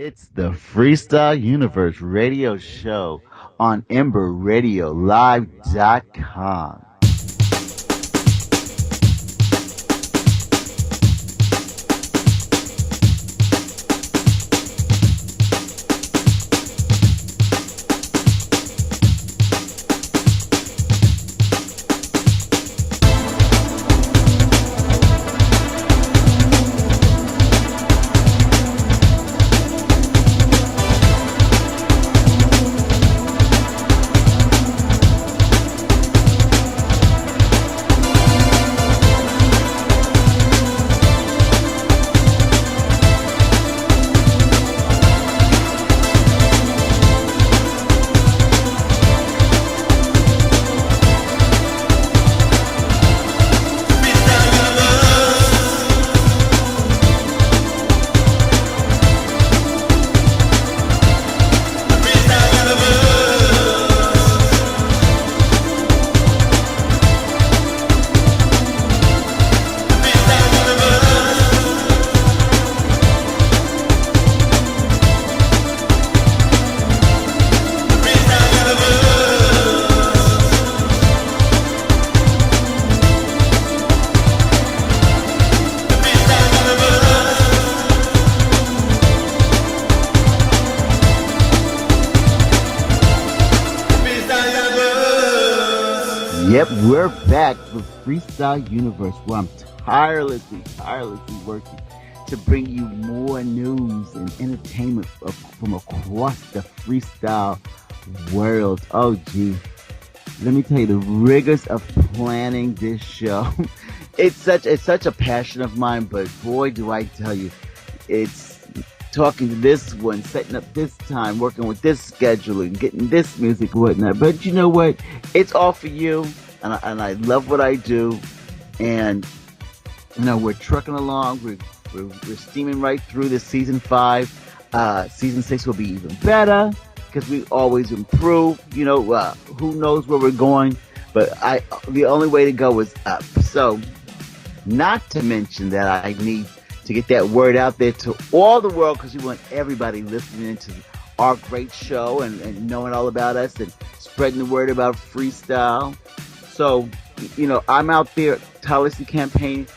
It's the Freestyle Universe radio show on EmberRadioLive.com. Yep, we're back with Freestyle Universe, where I'm tirelessly working to bring you more news and entertainment from across the freestyle world. Oh, gee. Let me tell you the rigors of planning this show. It's such a passion of mine, but boy, do I tell you, it's talking to this one, setting up this time, working with this scheduling, getting this music and whatnot. But you know what? It's all for you, and I love what I do. And you know, we're trucking along. We're steaming right through this season 5. Season 6 will be even better because we always improve. You know, who knows where we're going? But the only way to go is up. So, not to mention that I need to get that word out there to all the world, because we want everybody listening to our great show and knowing all about us and spreading the word about freestyle. So, you know, I'm out there tirelessly campaigning.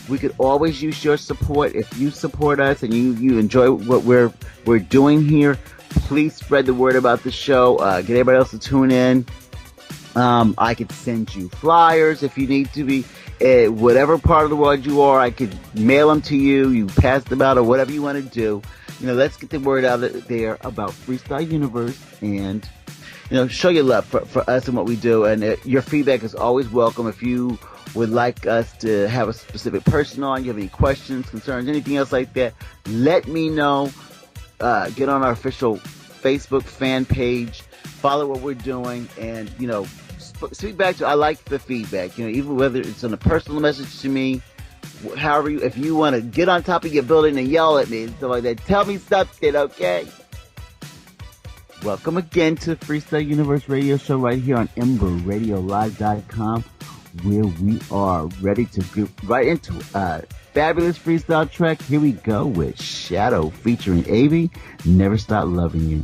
We could always use your support. If you support us and you enjoy what we're doing here, please spread the word about the show. Get everybody else to tune in. I could send you flyers if you need to be. Whatever part of the world you are, I could mail them to you. You pass them out or whatever you want to do. You know, let's get the word out there about Freestyle Universe and, you know, show your love for us and what we do. And your feedback is always welcome. If you would like us to have a specific person on, you have any questions, concerns, anything else like that, let me know. Get on our official Facebook fan page, follow what we're doing, and, you know, speak back to. I like the feedback, you know, even whether it's on a personal message to me, however if you want to get on top of your building and yell at me and stuff like that, tell me something, okay? Welcome again to Freestyle Universe Radio Show right here on EmberRadioLive.com, where we are ready to get right into a fabulous freestyle track. Here we go with Shadow featuring Avi, Never Stop Loving You.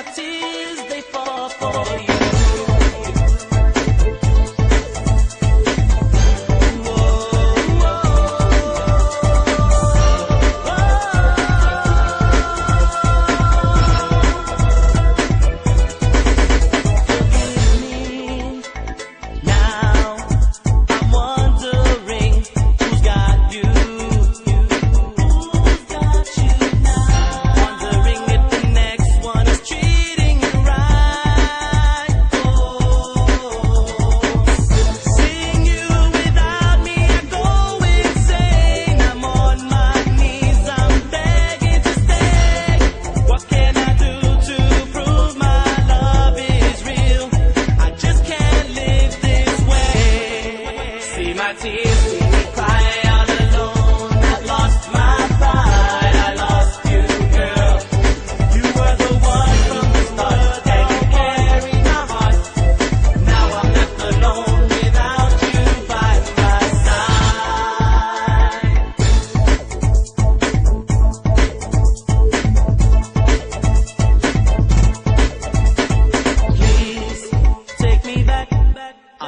my tears, they fall for you.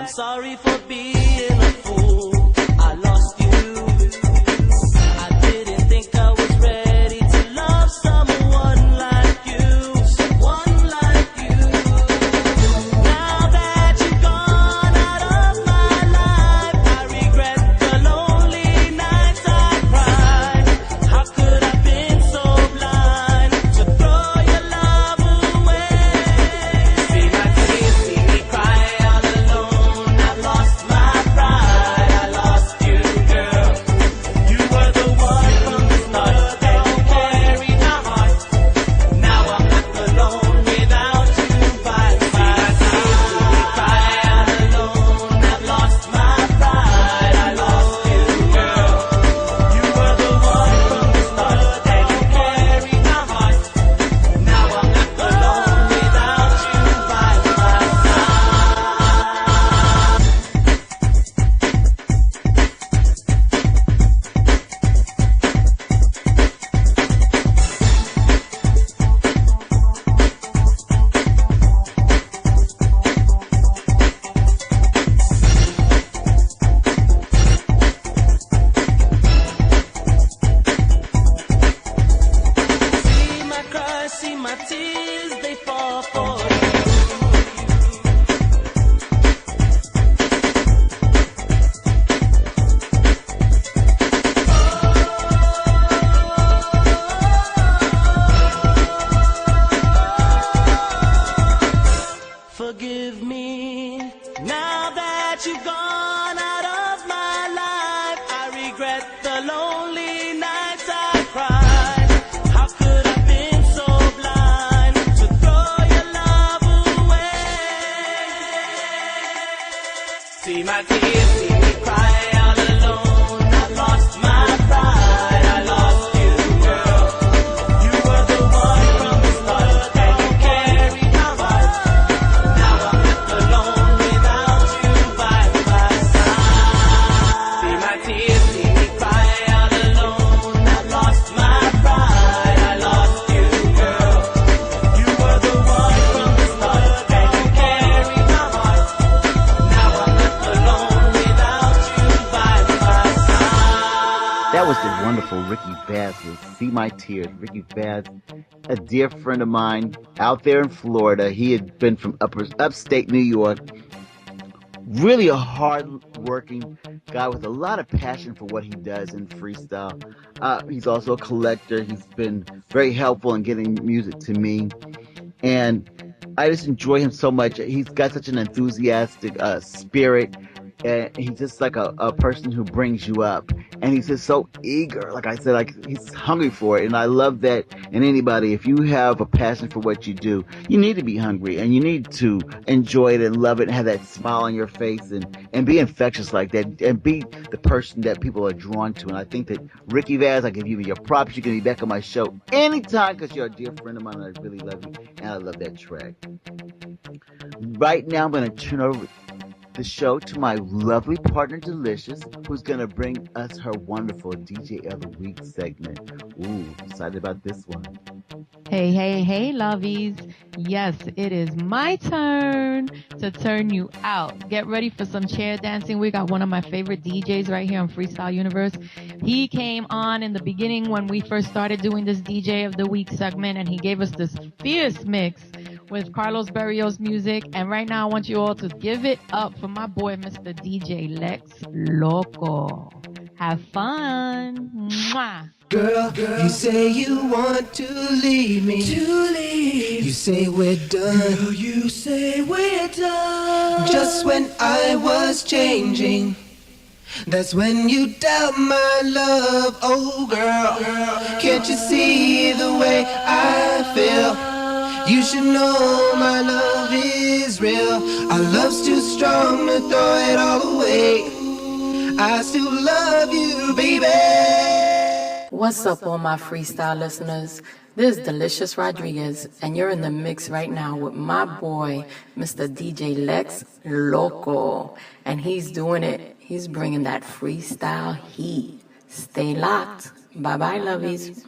Sorry for being a fool. I lost you. I didn't think I was ready to love someone like you. Someone like you. Now that you've gone out of my life, I regret the lonely nights I cried. How could I have been so blind to throw your love away? See my tears, see me cry all alone. Lost my pride, I lost you, girl. You were the one from the start that carried my heart. Now I'm left alone without you by my side. We cry out alone. I've lost my pride, I lost you, girl. You were the one from the start that carried my heart. Now I'm left alone without you by my side. See my cries, see my tears, they fall for you. Forgive me, now that you've gone out of my life, I regret the lonely nights I cried. How could I have been so blind to throw your love away? See my tears, see me cry all alone. I lost my pride, I lost you, girl. You were the one from the start that carried my heart. Now I'm left alone without you by my side. See my tears, see me cry all alone. I lost my pride, I lost you, girl. You were the one from the start that carried my heart. Now I'm left alone without you by my side. That was the wonderful Ricky Vaz with See My Tears. Ricky Vaz, a dear friend of mine out there in Florida. He had been from upstate New York. Really a hard-working guy with a lot of passion for what he does in freestyle. He's also a collector. He's been very helpful in getting music to me. And I just enjoy him so much. He's got such an enthusiastic spirit. And he's just like a person who brings you up. And he's just so eager. Like I said, like he's hungry for it. And I love that in anybody. If you have a passion for what you do, you need to be hungry and you need to enjoy it and love it and have that smile on your face and be infectious like that and be the person that people are drawn to. And I think that Ricky Vaz, I give you your props. You can be back on my show anytime because you're a dear friend of mine and I really love you. And I love that track. Right now, I'm going to turn over the show to my lovely partner Delicious, who's going to bring us her wonderful DJ of the Week segment. Ooh, excited about this one. Hey, hey, hey, lovies. Yes, it is my turn to turn you out. Get ready for some chair dancing. We got one of my favorite DJs right here on Freestyle Universe. He came on in the beginning when we first started doing this DJ of the Week segment, and he gave us this fierce mix with Carlos Berrios music. And right now I want you all to give it up for my boy, Mr. DJ Lex Loco. Have fun. Mwah. Girl, you say you want to leave me. You say we're done. Girl, you say we're done. Just when I was changing, that's when you doubt my love. Oh girl, can't you see the way I feel? You should know my love is real. Our love's too strong to throw it all away. I still love you, baby. What's up, all my freestyle listeners? This is Delicious Rodriguez, and you're in the mix right now with my boy, Mr. DJ Lex Loco. And he's doing it. He's bringing that freestyle heat. Stay locked. Bye-bye, lovies.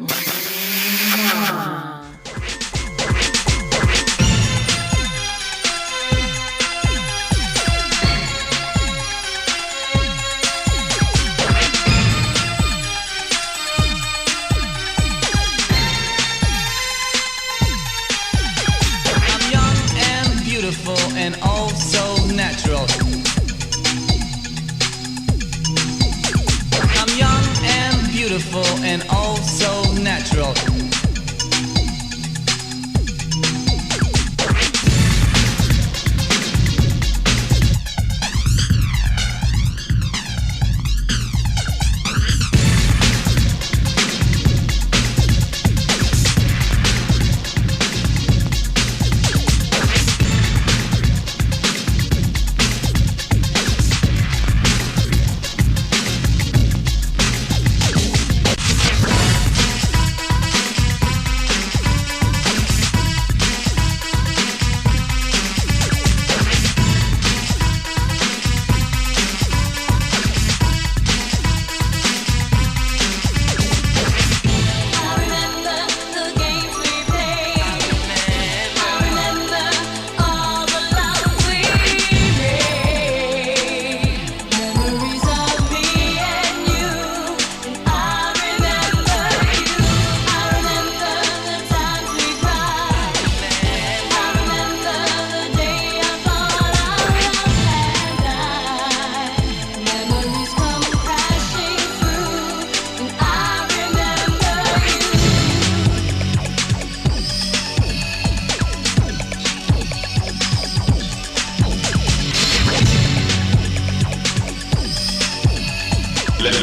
And oh so natural. I'm young and beautiful and oh so natural.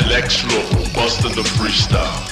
Lex Loco, busting the freestyle.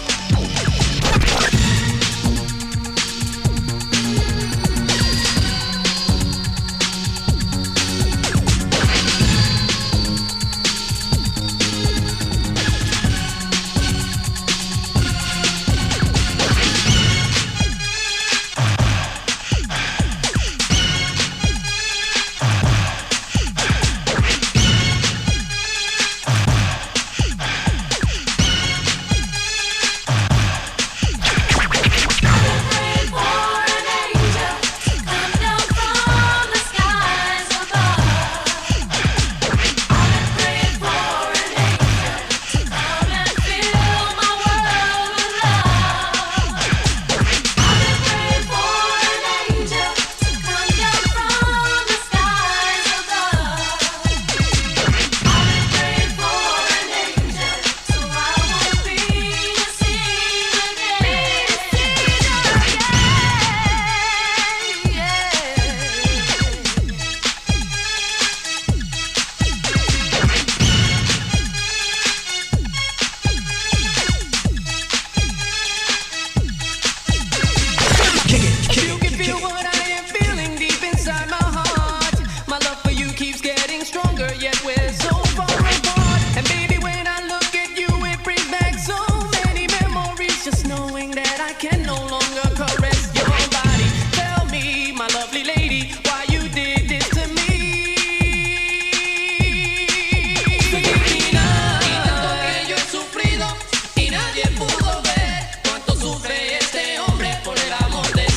Nadie pudo ver cuánto sufre este hombre por el amor de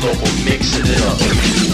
Loco mixing it up.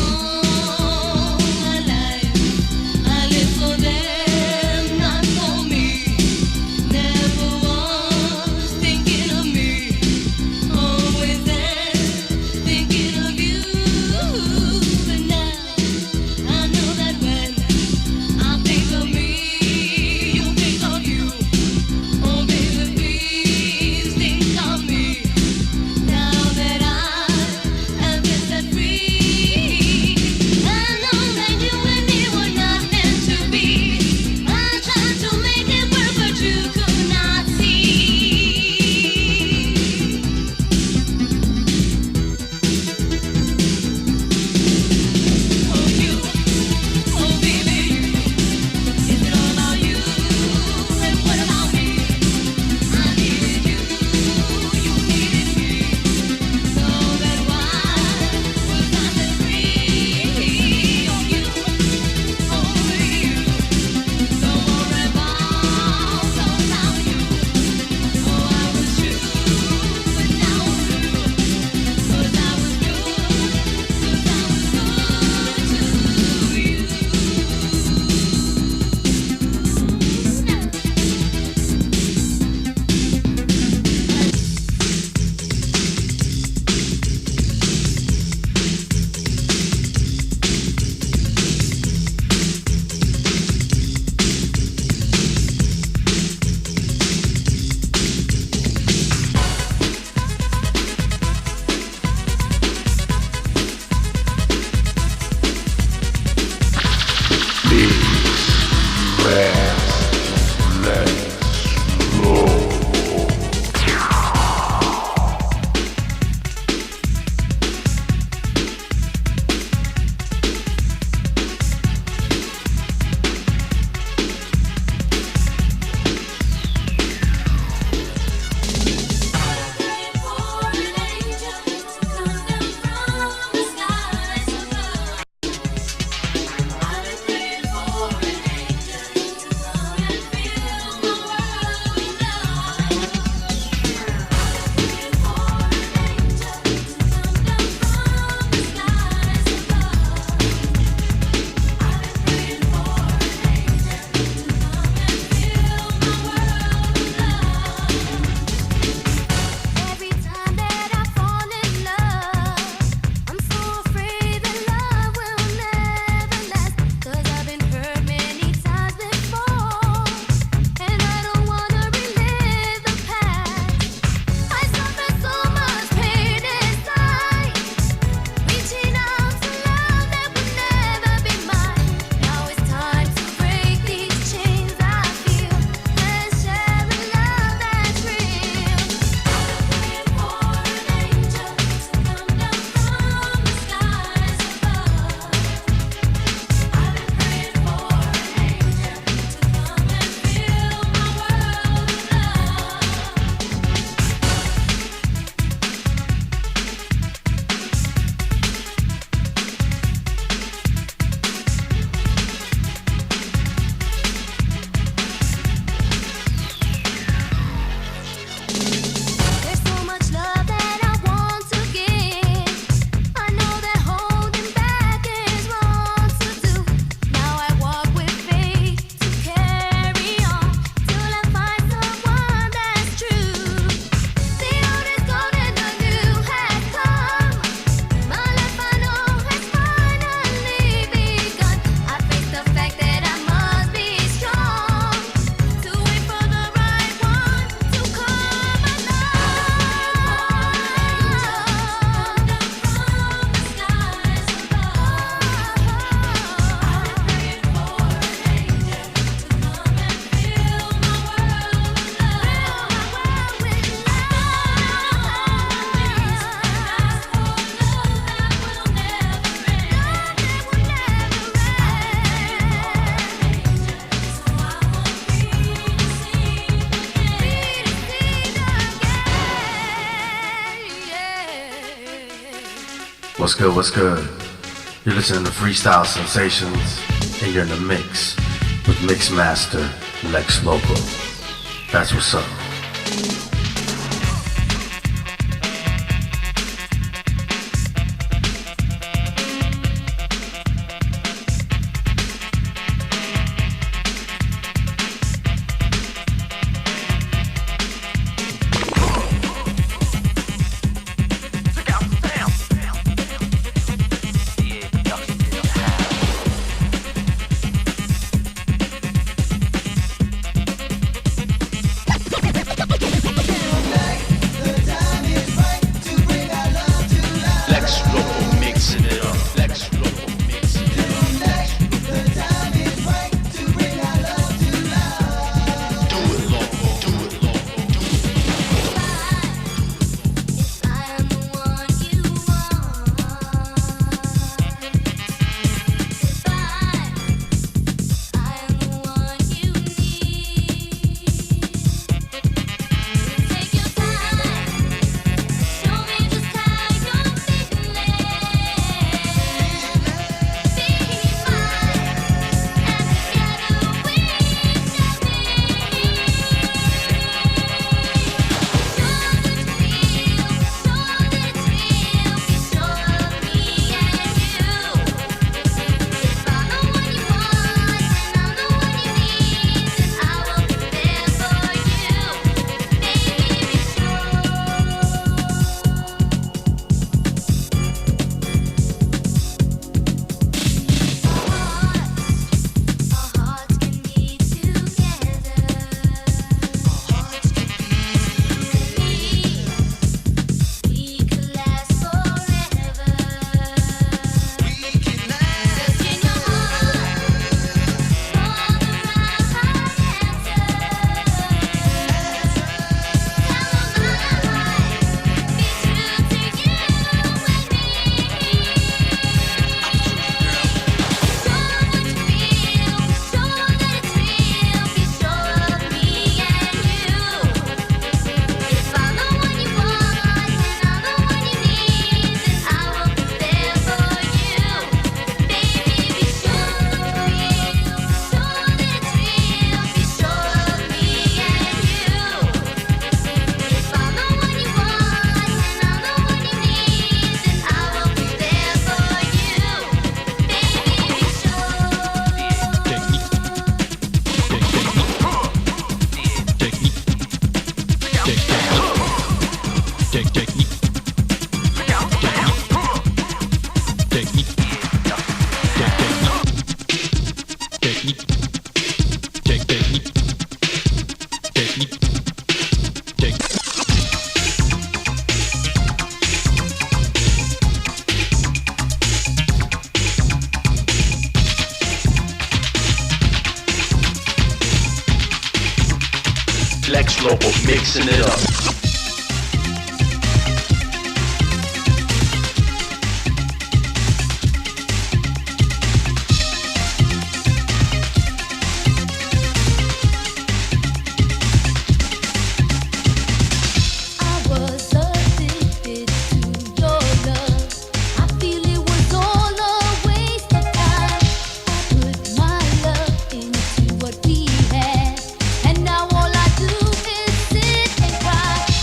What's good, what's good? You're listening to Freestyle Sensations, and you're in the mix with Mixmaster Lex Loco. That's what's up. Lex Local mixing it up. What we had, and now all I do is sit and cry.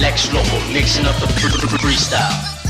Lex Local, mixing up the freestyle.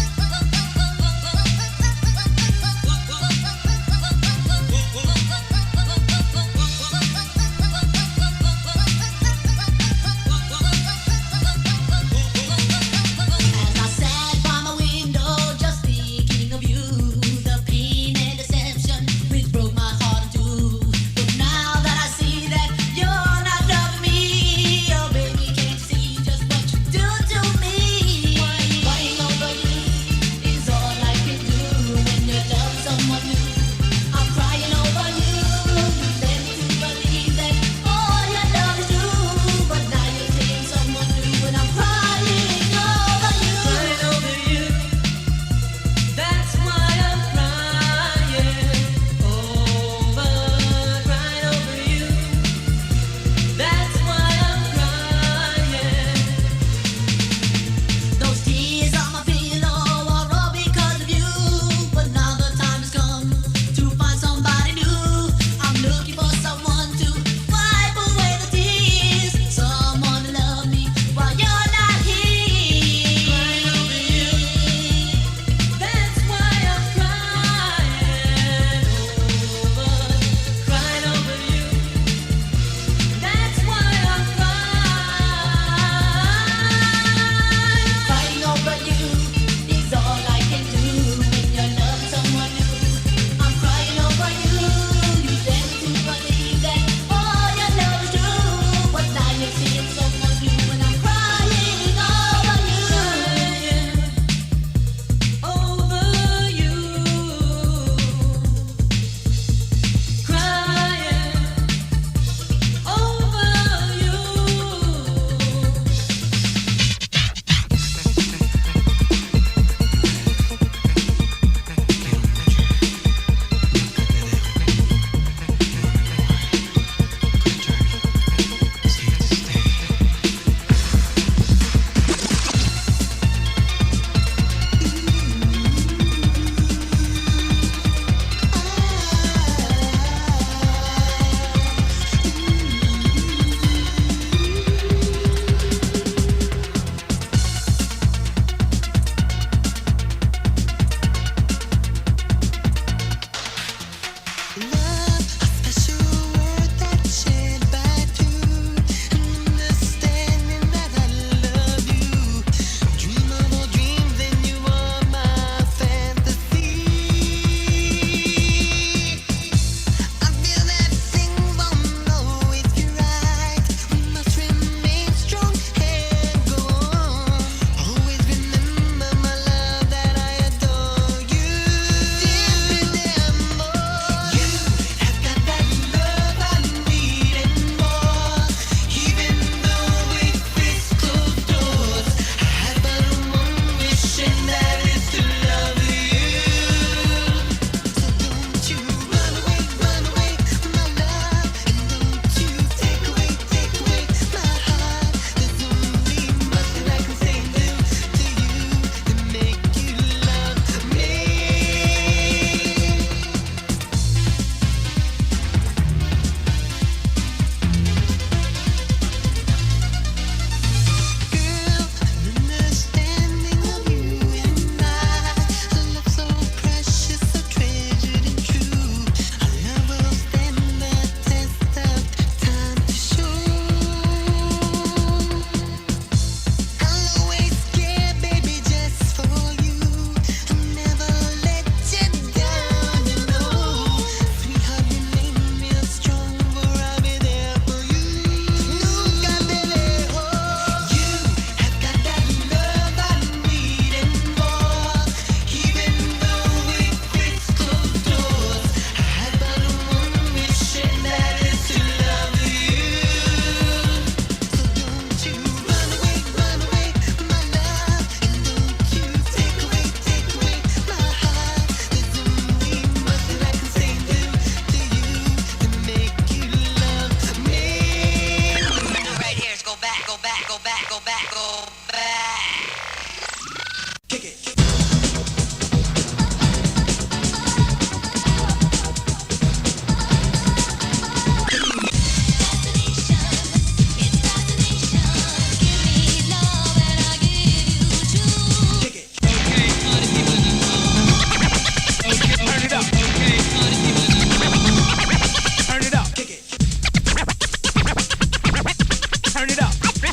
Turn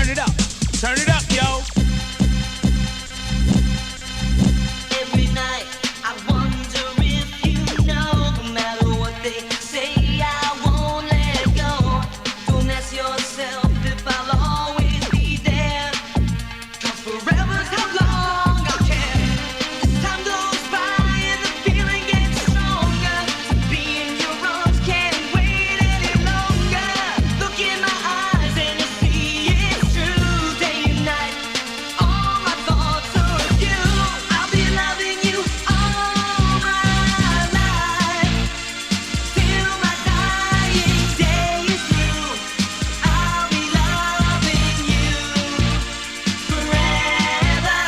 it up. Turn it up, yo. Every night I wonder if you know, no matter what they say, I won't let go. Don't ask yourself if I'll always be there, 'cause forever's how long I'll care. As time goes by and the feeling gets stronger, to be in your arms can't wait any longer. Look in my eyes and you see it's true. Day and night, all my thoughts are of you. I'll be loving you all my life, till my dying day is through. I'll be loving you forever.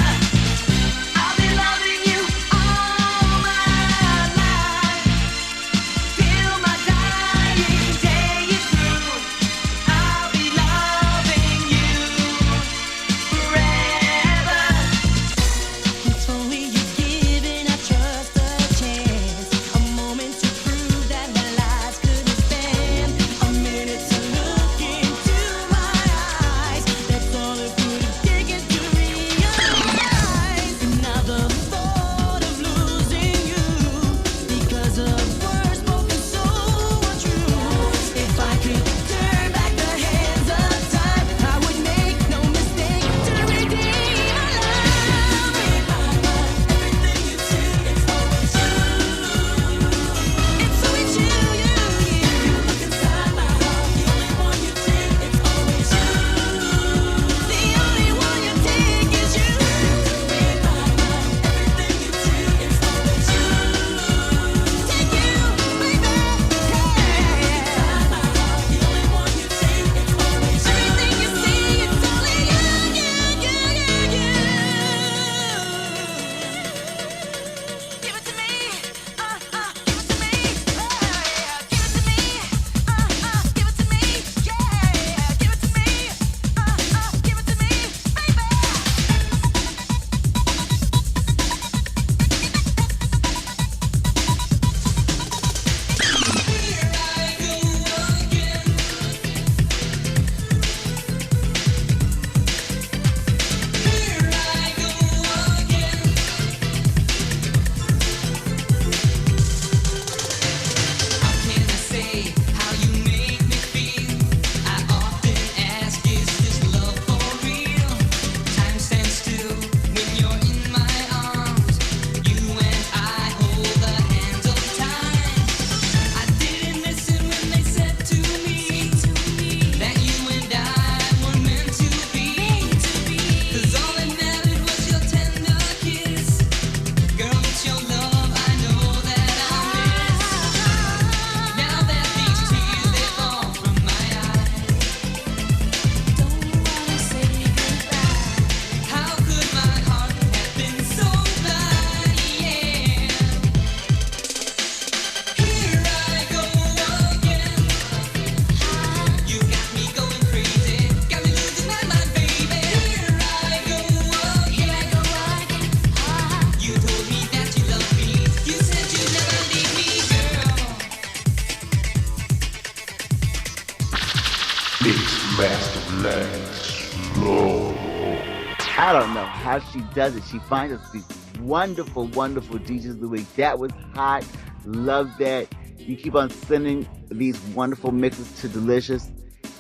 I'll be loving you all my life, till my dying day is through. I'll be loving you forever. It's only you giving our trust a chance, a moment to prove that my lies couldn't stand, a minute to look into my eyes. That's all it would have taken to realize. And now the thought of losing you because of words spoken so untrue. If I could turn back the hands of time, I would make no mistake to redeem my love. Everything you do, it's always you. It's always you, you. You look inside my heart, the only one you take, it's always you. The only one you take is you. Everything you do, it's always you. Take you, baby. Inside my heart, the only one you take, it's always you. Everything you see, it's only you, you. Give it to me, give it to me, yeah. Give it to me, give it to me, yeah. Give it to me, give it to me, baby. How can I say how you make me feel? I often ask, is this love for real? Time stands still when you're in my arms. You and I hold the hands of time. I didn't listen when they said to me that you and I were meant to be. 'Cause all that mattered was your tender kiss. Girl, it's your love I know that I miss. Now that these tears they fall from my eyes, don't wanna say goodbye. How could my heart have been so blind? Yeah. Here I go again. You got me going crazy, got me losing my mind, baby. Here I go again. You told me that you love me. You said you'd never leave me, girl. Mixmaster Lex Loco. I don't know how she does it. She finds us these wonderful, wonderful DJs of the week. That was hot. Love that. You keep on sending these wonderful mixes to Delicious,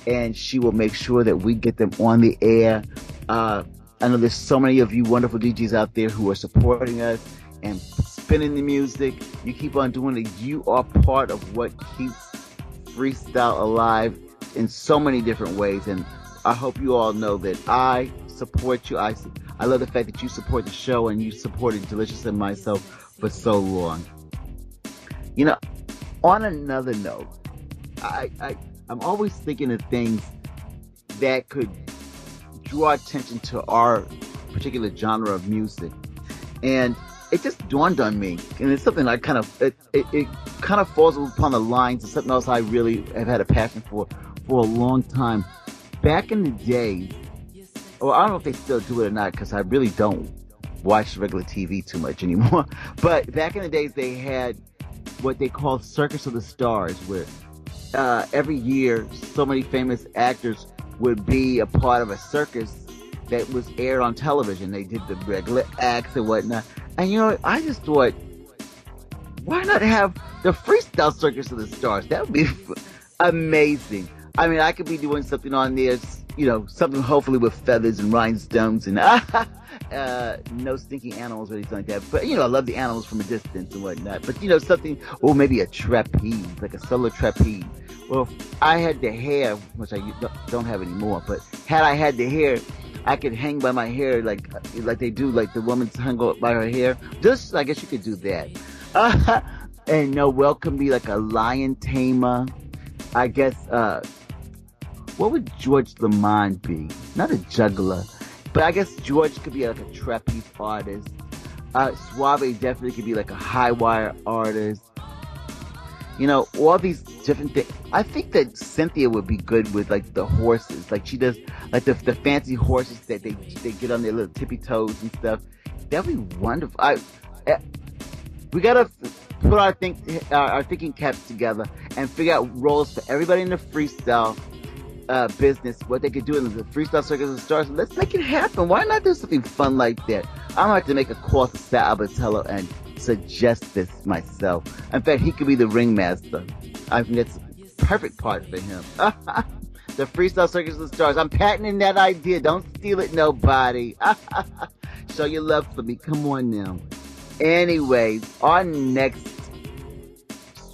and she will make sure that we get them on the air. I know there's so many of you wonderful DJs out there who are supporting us and spinning the music. You keep on doing it. You are part of what keeps freestyle alive in so many different ways, and I hope you all know that I support you. I love the fact that you support the show and you supported Delicious and myself for so long. You know, on another note, I'm always thinking of things that could draw attention to our particular genre of music, and it just dawned on me, and it's something I kind of falls upon the lines of something else I really have had a passion for a long time. Back in the day, well, I don't know if they still do it or not, because I really don't watch regular TV too much anymore. But back in the days, they had what they called Circus of the Stars, where every year, so many famous actors would be a part of a circus that was aired on television. They did the regular acts and whatnot. And I just thought, why not have the Freestyle Circus of the Stars? That would be amazing. I mean, I could be doing something on there, something hopefully with feathers and rhinestones and no stinking animals or anything like that. But, I love the animals from a distance and whatnot. But, something, or maybe a trapeze, like a solo trapeze. Well, if I had the hair, which I don't have anymore, but had I had the hair, I could hang by my hair like they do, like the woman's hung by her hair. Just, I guess you could do that. And Noel can be like a lion tamer. I guess, what would George Lamond be? Not a juggler, but I guess George could be like a trapeze artist. Suave definitely could be like a high wire artist. All these different things. I think that Cynthia would be good with like the horses. Like she does like the fancy horses that they get on their little tippy toes and stuff. That'd be wonderful. We gotta put our thinking caps together and figure out roles for everybody in the freestyle business, what they could do in the Freestyle Circus of the Stars. Let's make it happen. Why not do something fun like that? I'm gonna have to make a call to Sal Abatello and suggest this myself. In fact, he could be the ringmaster. I think that's a perfect part for him. The Freestyle Circus of the Stars. I'm patenting that idea. Don't steal it, nobody. Show your love for me. Come on now. Anyways, our next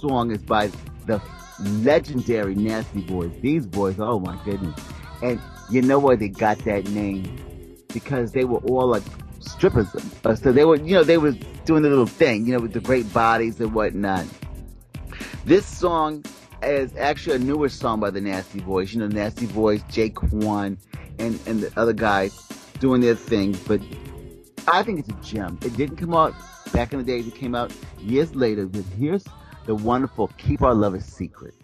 song is by the legendary Nasty Boys. These boys, oh my goodness. And you know why they got that name? Because they were all like strippers. So they were, they were doing the little thing, with the great bodies and whatnot. This song is actually a newer song by the Nasty Boys. Nasty Boys, Jake One, and the other guys doing their thing. But I think it's a gem. It didn't come out back in the days. It came out years later. But here's the wonderful Keep Our Love a Secret.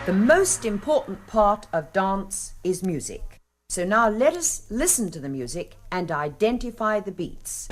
The most important part of dance is music. So now let us listen to the music and identify the beats.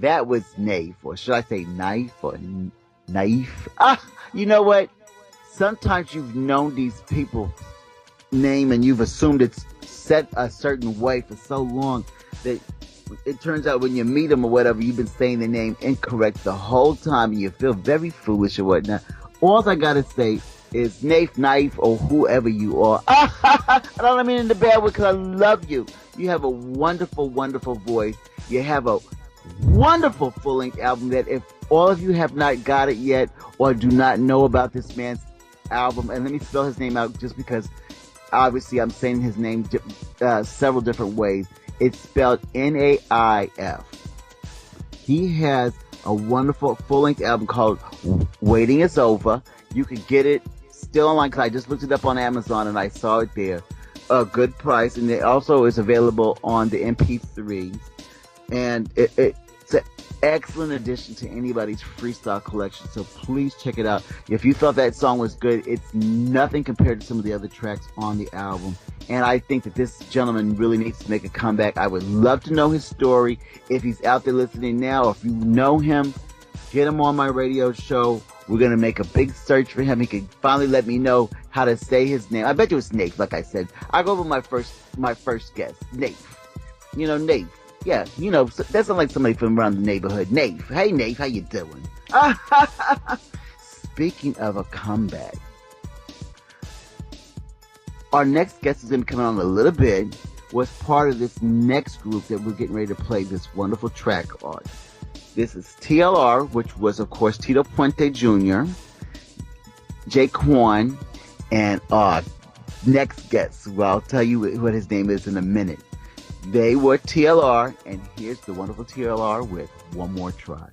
that was Naif, or should I say knife or Naif? You know what? Sometimes you've known these people name and you've assumed it's set a certain way for so long that it turns out when you meet them or whatever, you've been saying the name incorrect the whole time and you feel very foolish or whatnot. All I gotta say is Naif, Knife, or whoever you are. I don't mean in the bad way because I love you. You have a wonderful, wonderful voice. You have a wonderful full-length album that if all of you have not got it yet or do not know about this man's album, and let me spell his name out just because obviously I'm saying his name several different ways. It's spelled Naif. He has a wonderful full-length album called Waiting Is Over. You can get it still online because I just looked it up on Amazon and I saw it there. A good price, and it also is available on the MP3s. And it's an excellent addition to anybody's freestyle collection, so please check it out. If you thought that song was good, it's nothing compared to some of the other tracks on the album. And I think that this gentleman really needs to make a comeback. I would love to know his story. If he's out there listening now, or if you know him, get him on my radio show. We're going to make a big search for him. He can finally let me know how to say his name. I bet you it's Naif, like I said. I'll go with my first guess. Naif. You know, Naif. Yeah, you know, that sounds like somebody from around the neighborhood. Naif. Hey, Naif, how you doing? Speaking of a comeback, our next guest is going to come on a little bit, was part of this next group that we're getting ready to play this wonderful track on. This is TLR, which was, of course, Tito Puente Jr., Jake Quan, and next guest. Well, I'll tell you what his name is in a minute. They were TLR, and here's the wonderful TLR with One More Try.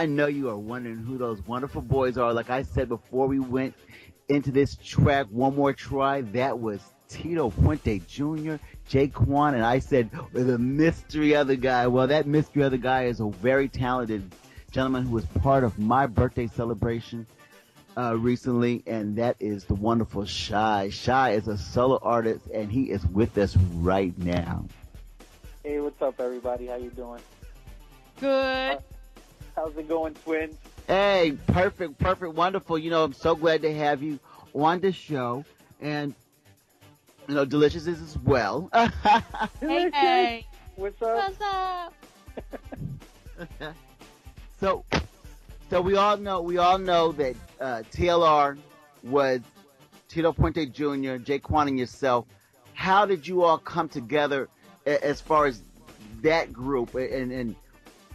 I know you are wondering who those wonderful boys are. Like I said before we went into this track, One More Try, that was Tito Puente Jr., Jaquan, and I said the mystery other guy. Well, that mystery other guy is a very talented gentleman who was part of my birthday celebration recently, and that is the wonderful Shy. Shy is a solo artist, and he is with us right now. Hey, what's up, everybody? How you doing? Good. How's it going, twins? Hey, perfect, wonderful. You know, I'm so glad to have you on the show, and you know, Delicious is as well. Hey. What's up? What's up? So we all know that TLR was Tito Puente Jr., Jaquan, and yourself. How did you all come together as far as that group, and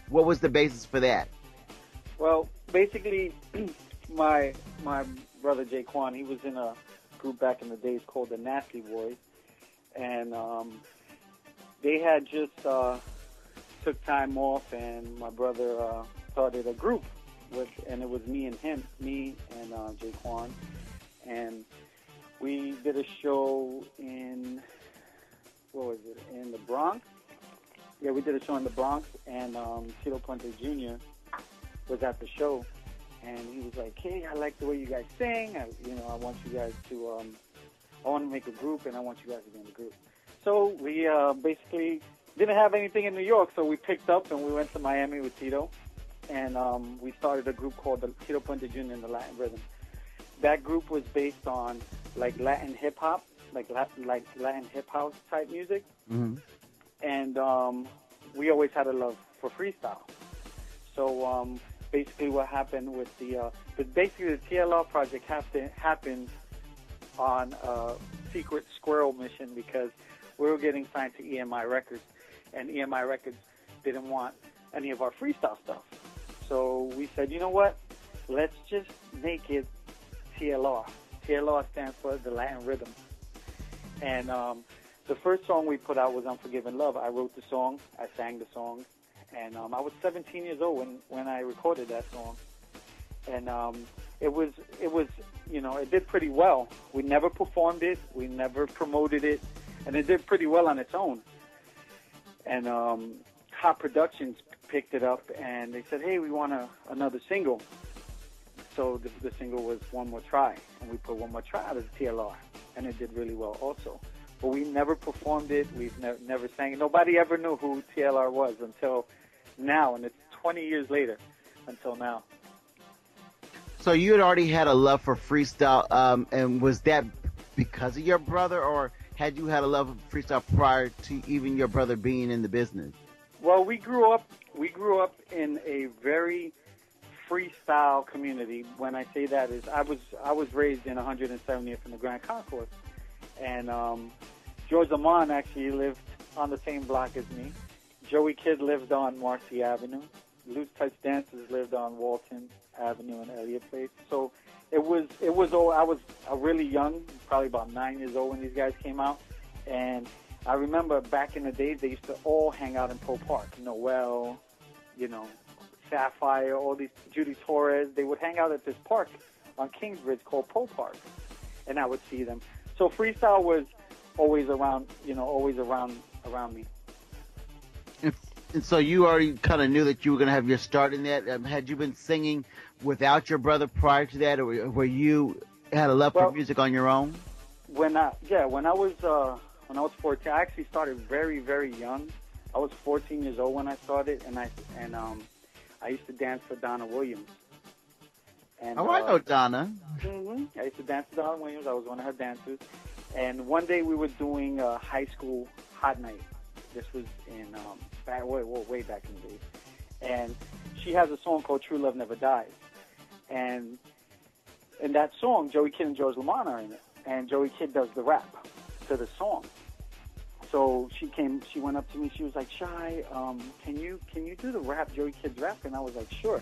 what was the basis for that? Well, basically, my brother Jaquan, he was in a group back in the days called the Nasty Boys, and they had just took time off, and my brother started a group and it was me and Jaquan, and we did a show in in the Bronx. Yeah, we did a show in the Bronx, and Tito Puente Jr. was at the show, and he was like, "Hey, I like the way you guys sing. I want you guys to, I want to make a group, and I want you guys to be in the group." So we basically didn't have anything in New York, so we picked up and we went to Miami with Tito, and we started a group called the Tito Puente Jr. and the Latin Rhythm. That group was based on like Latin hip hop, like Latin hip house type music. Mm-hmm. And we always had a love for freestyle. So basically what happened with the TLR project happened on a secret squirrel mission because we were getting signed to EMI Records, and EMI Records didn't want any of our freestyle stuff. So we said, you know what, let's just make it TLR. TLR stands for the Latin Rhythm. And the first song we put out was Unforgiven Love. I wrote the song, I sang the song, and I was 17 years old when I recorded that song. And it was it did pretty well. We never performed it, we never promoted it, and it did pretty well on its own. And Hot Productions picked it up, and they said, hey, we want another single. So the single was One More Try, and we put One More Try out as TLR, and it did really well also. But we never performed it. We've never sang it. Nobody ever knew who TLR was until now, and it's 20 years later until now. So you had already had a love for freestyle, and was that because of your brother, or had you had a love for freestyle prior to even your brother being in the business? Well, we grew up in a very freestyle community. When I say that is, I was raised in 170th in the Grand Concourse. And George Lamont actually lived on the same block as me. Joey Kidd lived on Marcy Avenue. Loose Touch Dancers lived on Walton Avenue and Elliott Place. So it was all, I was really young, probably about 9 years old when these guys came out. And I remember back in the days, they used to all hang out in Poe Park. Noel, Sapphire, all these, Judy Torres, they would hang out at this park on Kingsbridge called Poe Park. And I would see them. So freestyle was always around, around me. And so you already kind of knew that you were going to have your start in that. Had you been singing without your brother prior to that, or were you had a love for music on your own? When I was 14, I actually started very, very young. I was 14 years old when I started, and I used to dance for Donna Williams. And, I know Donna. Mm-hmm. I used to dance with Donna Williams. I was one of her dancers. And one day we were doing a high school hot night. This was in way back in the days. And she has a song called True Love Never Dies. And in that song, Joey Kidd and George Lamont are in it. And Joey Kidd does the rap to the song. So she went up to me. She was like, Shy, can you do the rap, Joey Kidd's rap? And I was like, sure.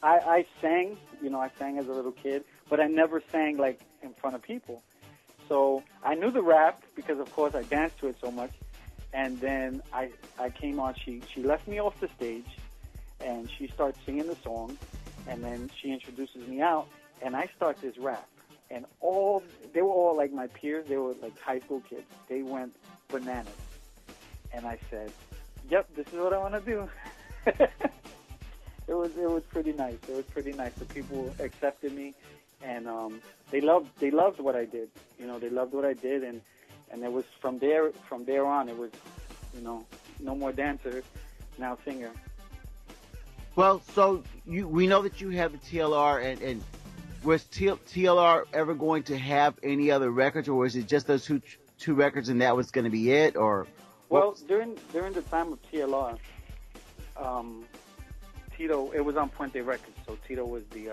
I sang, I sang as a little kid, but I never sang like in front of people. So I knew the rap because, of course, I danced to it so much. And then I came on. She left me off the stage, and she starts singing the song, and then she introduces me out, and I start this rap. And they were all like my peers. They were like high school kids. They went bananas. And I said, "Yep, this is what I want to do." It was pretty nice. It was pretty nice. The people accepted me, and they loved what I did. You know, they loved what I did, and it was from there on. It was, you know, no more dancer, now singer. Well, so we know that you have the TLR, and was TLR ever going to have any other records, or was it just those two records and that was going to be it, or? Well, during the time of TLR, Tito, it was on Puente Records, so Tito was the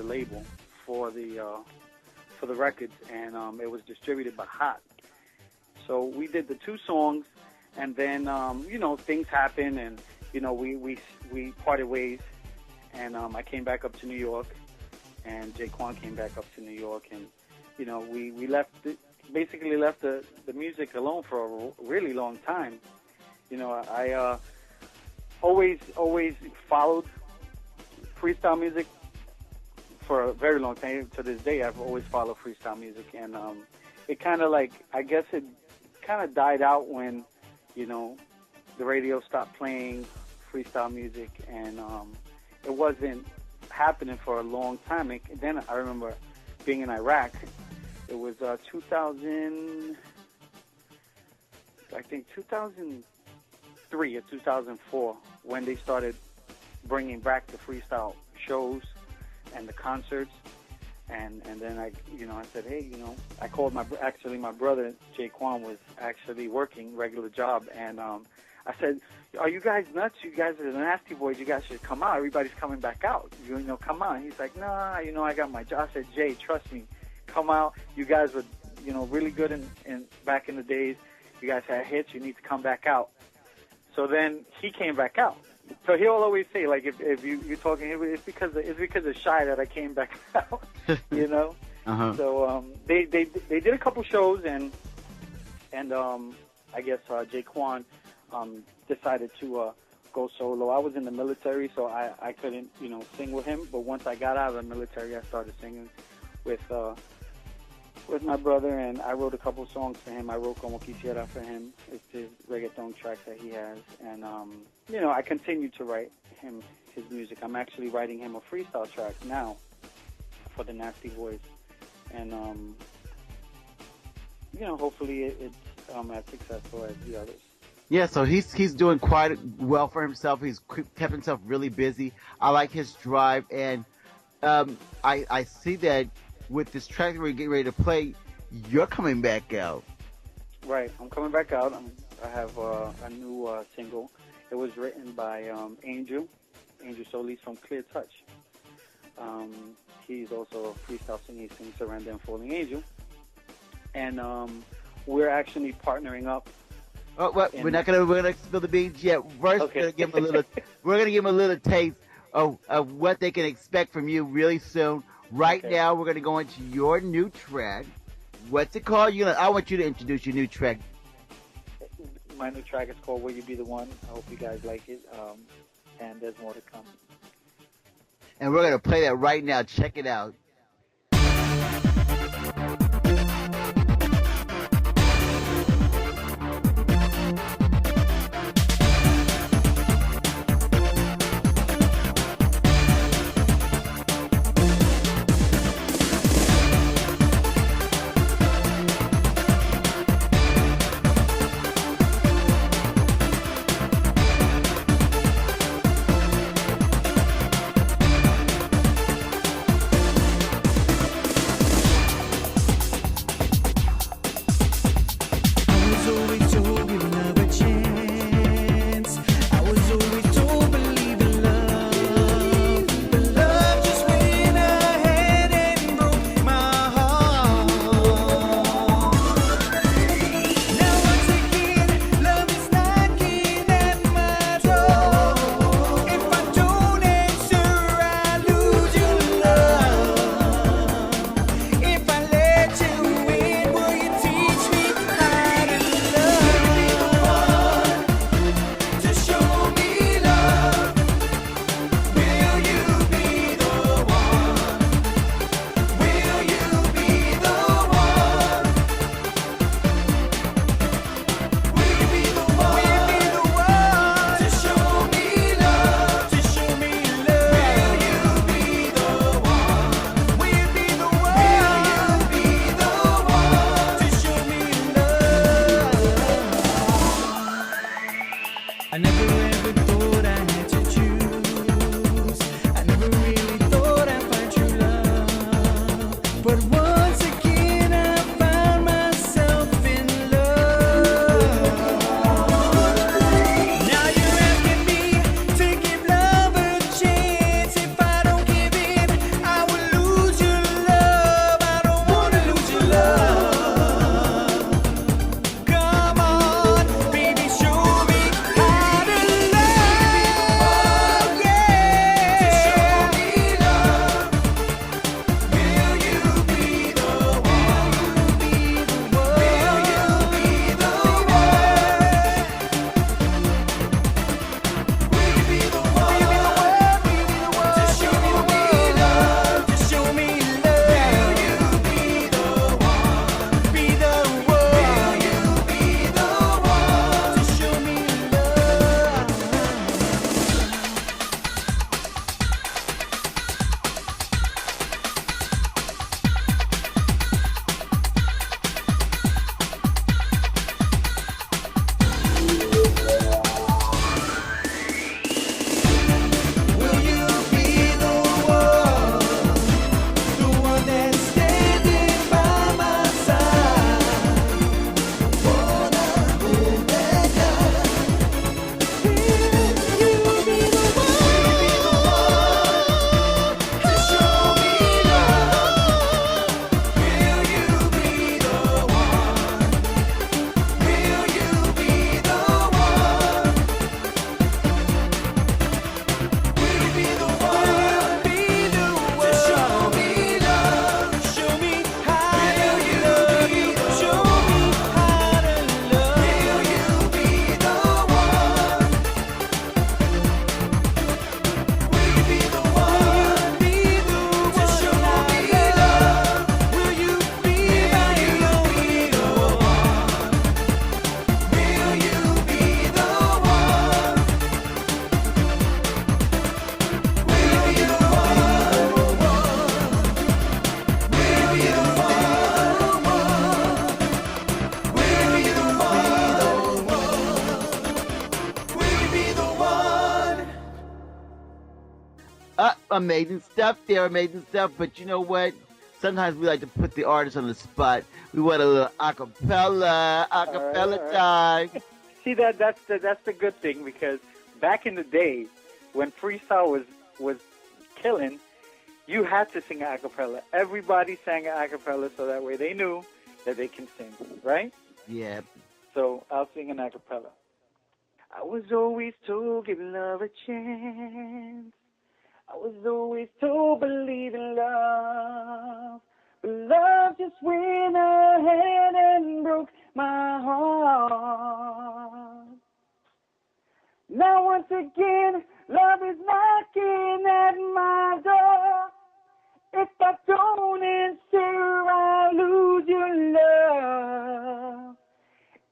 label for the records, and it was distributed by Hot. So we did the 2 songs, and then you know, things happened, and you know, we parted ways, and I came back up to New York, and Jaquan came back up to New York, and you know, we basically left the music alone for a really long time. You know, I always followed freestyle music for a very long time. To this day, I've always followed freestyle music, and it kind of like, I guess it kind of died out when, you know, the radio stopped playing freestyle music, and it wasn't happening for a long time. And then I remember being in Iraq. It was 2003 or 2004 when they started bringing back the freestyle shows and the concerts, and then I said, hey, you know, I called my brother Jaquan was actually working regular job, and I said, are you guys nuts? You guys are the Nasty Boys. You guys should come out. Everybody's coming back out. You know, come on. He's like, nah, you know, I got my job. I said, Jay, trust me, come out. You guys were, you know, really good in back in the days. You guys had hits. You need to come back out. So then he came back out. So he'll always say, like, if you're talking, it's because of Shy that I came back out, you know. Uh-huh. So they did a couple shows, and I guess Jaquan decided to go solo. I was in the military, so I couldn't, you know, sing with him. But once I got out of the military, I started singing with my brother, and I wrote a couple songs for him. I wrote Como Quisiera for him. It's his reggaeton track that he has, and you know, I continue to write him his music. I'm actually writing him a freestyle track now for the Nasty Boys, and you know, hopefully it's as successful as the others. Yeah, so he's doing quite well for himself. He's kept himself really busy. I like his drive, and I see that with this track that we're getting ready to play, you're coming back out. Right, I'm coming back out. I have a new single. It was written by Angel Solis from Clear Touch. He's also a freestyle singer. He sings Surrender and Falling Angel. And we're actually partnering up. Oh, well, we're gonna spill the beans yet. First, okay. we're gonna give them a little taste of what they can expect from you really soon. Right Okay. now, we're gonna go into your new track. What's it called? I want you to introduce your new track. My new track is called Will You Be the One. I hope you guys like it. And there's more to come. And we're gonna play that right now. Check it out. Amazing stuff there, amazing stuff. But you know what? Sometimes we like to put the artist on the spot. We want a little acapella, acapella all right. time. See that's the good thing, because back in the day when freestyle was killing, you had to sing a cappella. Everybody sang a cappella, so that way they knew that they can sing, right? Yeah. So I'll sing an a cappella. I was always told give love a chance. I was always told believe in love. But love just went ahead and broke my heart. Now once again, love is knocking at my door. If I don't answer, I'll lose your love.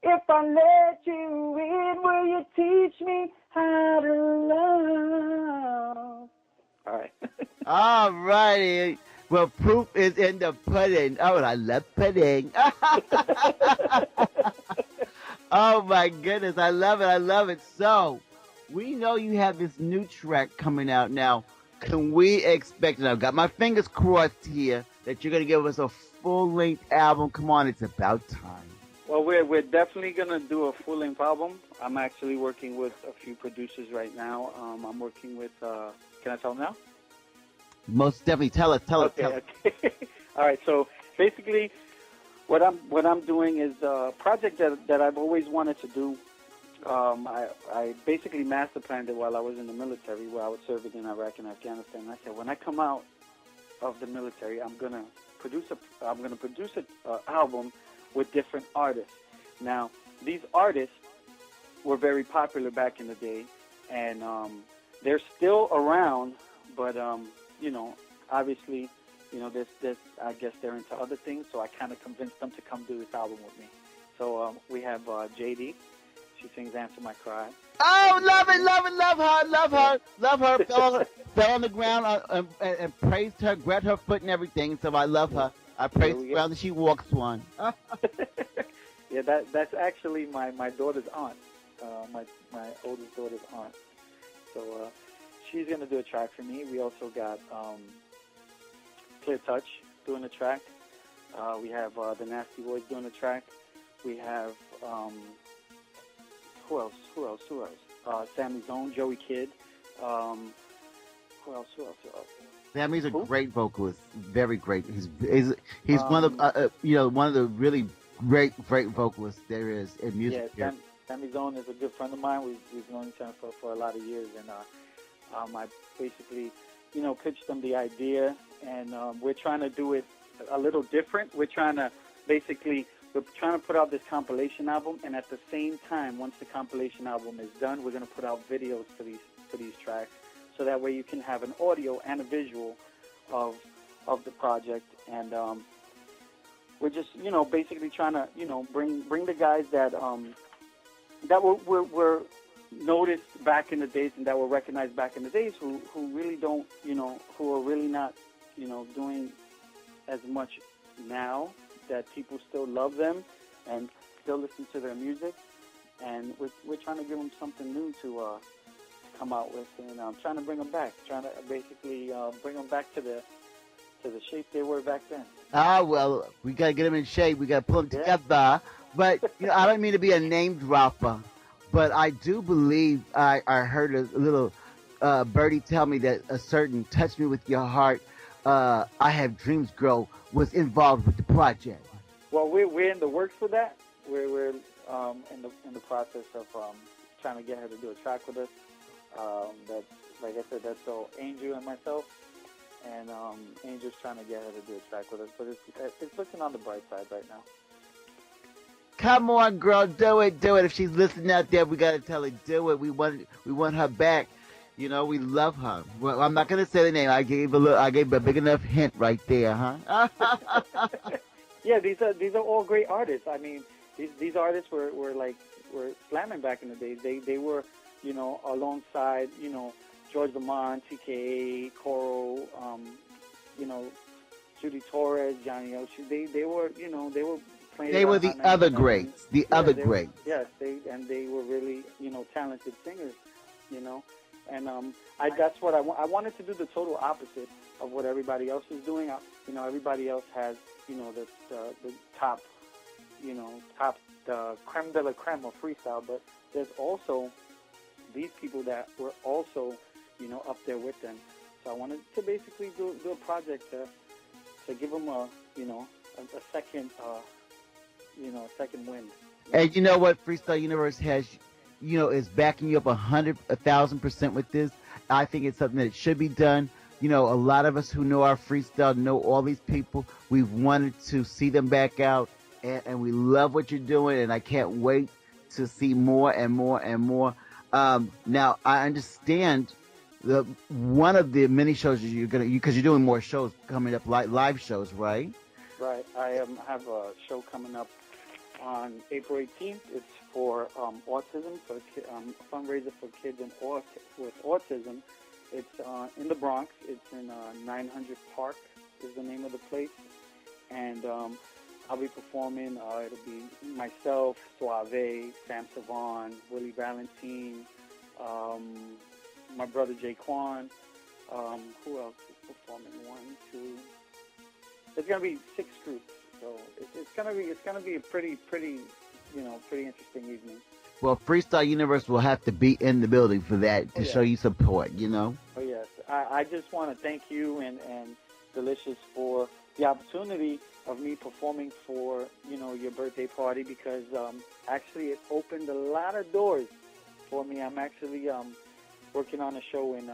If I let you in, will you teach me how to love? All right. All righty. Well, proof is in the pudding. Oh, I love pudding. Oh my goodness, I love it. I love it. So, we know you have this new track coming out now. Can we expect, and I've got my fingers crossed here, that you're going to give us a full-length album? Come on, it's about time. Well, we're definitely going to do a full-length album. I'm actually working with a few producers right now. I'm working with, can I tell them now? Most definitely. Tell us. Okay. All right, so basically what I'm doing is a project that I've always wanted to do. I basically master planned it while I was in the military, where I was serving in Iraq and Afghanistan. I said, when I come out of the military, I'm gonna produce an album with different artists. Now, these artists were very popular back in the day, and they're still around, but obviously, I guess they're into other things, so I kind of convinced them to come do this album with me. So we have JD. She sings Answer My Cry. Oh, love it. Love her. Fell on the ground and praised her, grabbed her foot and everything. So I love her. I praise the ground that she walks on. Yeah, that's actually my daughter's aunt, my oldest daughter's aunt. So she's going to do a track for me. We also got Clear Touch doing a track. We have the Nasty Boys doing a track. We have... Who else? Sammy's Own, Joey Kidd. Who else? Sammy's a great vocalist, very great. He's one of one of the really great vocalists there is in music. Yeah, Sammy's Own is a good friend of mine. We've known each other for a lot of years, and I basically pitched them the idea, and we're trying to do it a little different. We're trying to put out this compilation album, and at the same time, once the compilation album is done, we're going to put out videos for these tracks, so that way you can have an audio and a visual of the project. And we're just basically trying to bring the guys that were noticed back in the days and that were recognized back in the days, who really don't who are really not doing as much now, that people still love them and still listen to their music, and we're trying to give them something new to come out with, and I'm trying to bring them back, trying to basically bring them back to the shape they were back then. Well, we gotta get them in shape. We gotta pull them together. But I don't mean to be a name dropper, but I do believe I heard a little birdie tell me that a certain "Touch Me With Your Heart," I Have Dreams girl was involved with the project. Well, we're in the works with that. We're in the process of trying to get her to do a track with us. That, like I said, that's so Angel and myself, and Angel's trying to get her to do a track with us. But it's looking on the bright side right now. Come on, girl, do it. If she's listening out there, we gotta tell her, do it. We want her back. We love her. Well, I'm not gonna say the name. I gave a big enough hint right there, huh? Yeah, these are all great artists. I mean, these artists were slamming back in the days. They were, alongside, George Lamont, TKA, Coro, Judy Torres, Johnny Ocean. They were playing. They were the other greats. The other greats. Yes, they were really, talented singers, And that's what I want. I wanted to do the total opposite of what everybody else is doing. Everybody else has, the top, the creme de la creme of freestyle, but there's also these people that were also, up there with them. So I wanted to basically do a project to give them a second, second wind. And you know what? Freestyle Universe has, is backing you up 1,000% with this. I think it's something that should be done. A lot of us who know our freestyle know all these people. We've wanted to see them back out, and we love what you're doing, and I can't wait to see more and more and more. Now, I understand one of the mini shows because you're doing more shows coming up, live shows, right? Right. I have a show coming up on April 18th. It's for autism, so it's a fundraiser for kids with autism. It's in the Bronx. It's in 900 Park is the name of the place. And I'll be performing. It'll be myself, Suave, Sam Savon, Willie Valentine, my brother Jaquan. Who else is performing? 1, 2. There's gonna be 6 groups, so it's gonna be a pretty interesting evening. Well, Freestyle Universe will have to be in the building for that to show you support. Oh yes, I just want to thank you and Delicious for the opportunity of me performing for your birthday party, because actually it opened a lot of doors for me. I'm actually working on a show in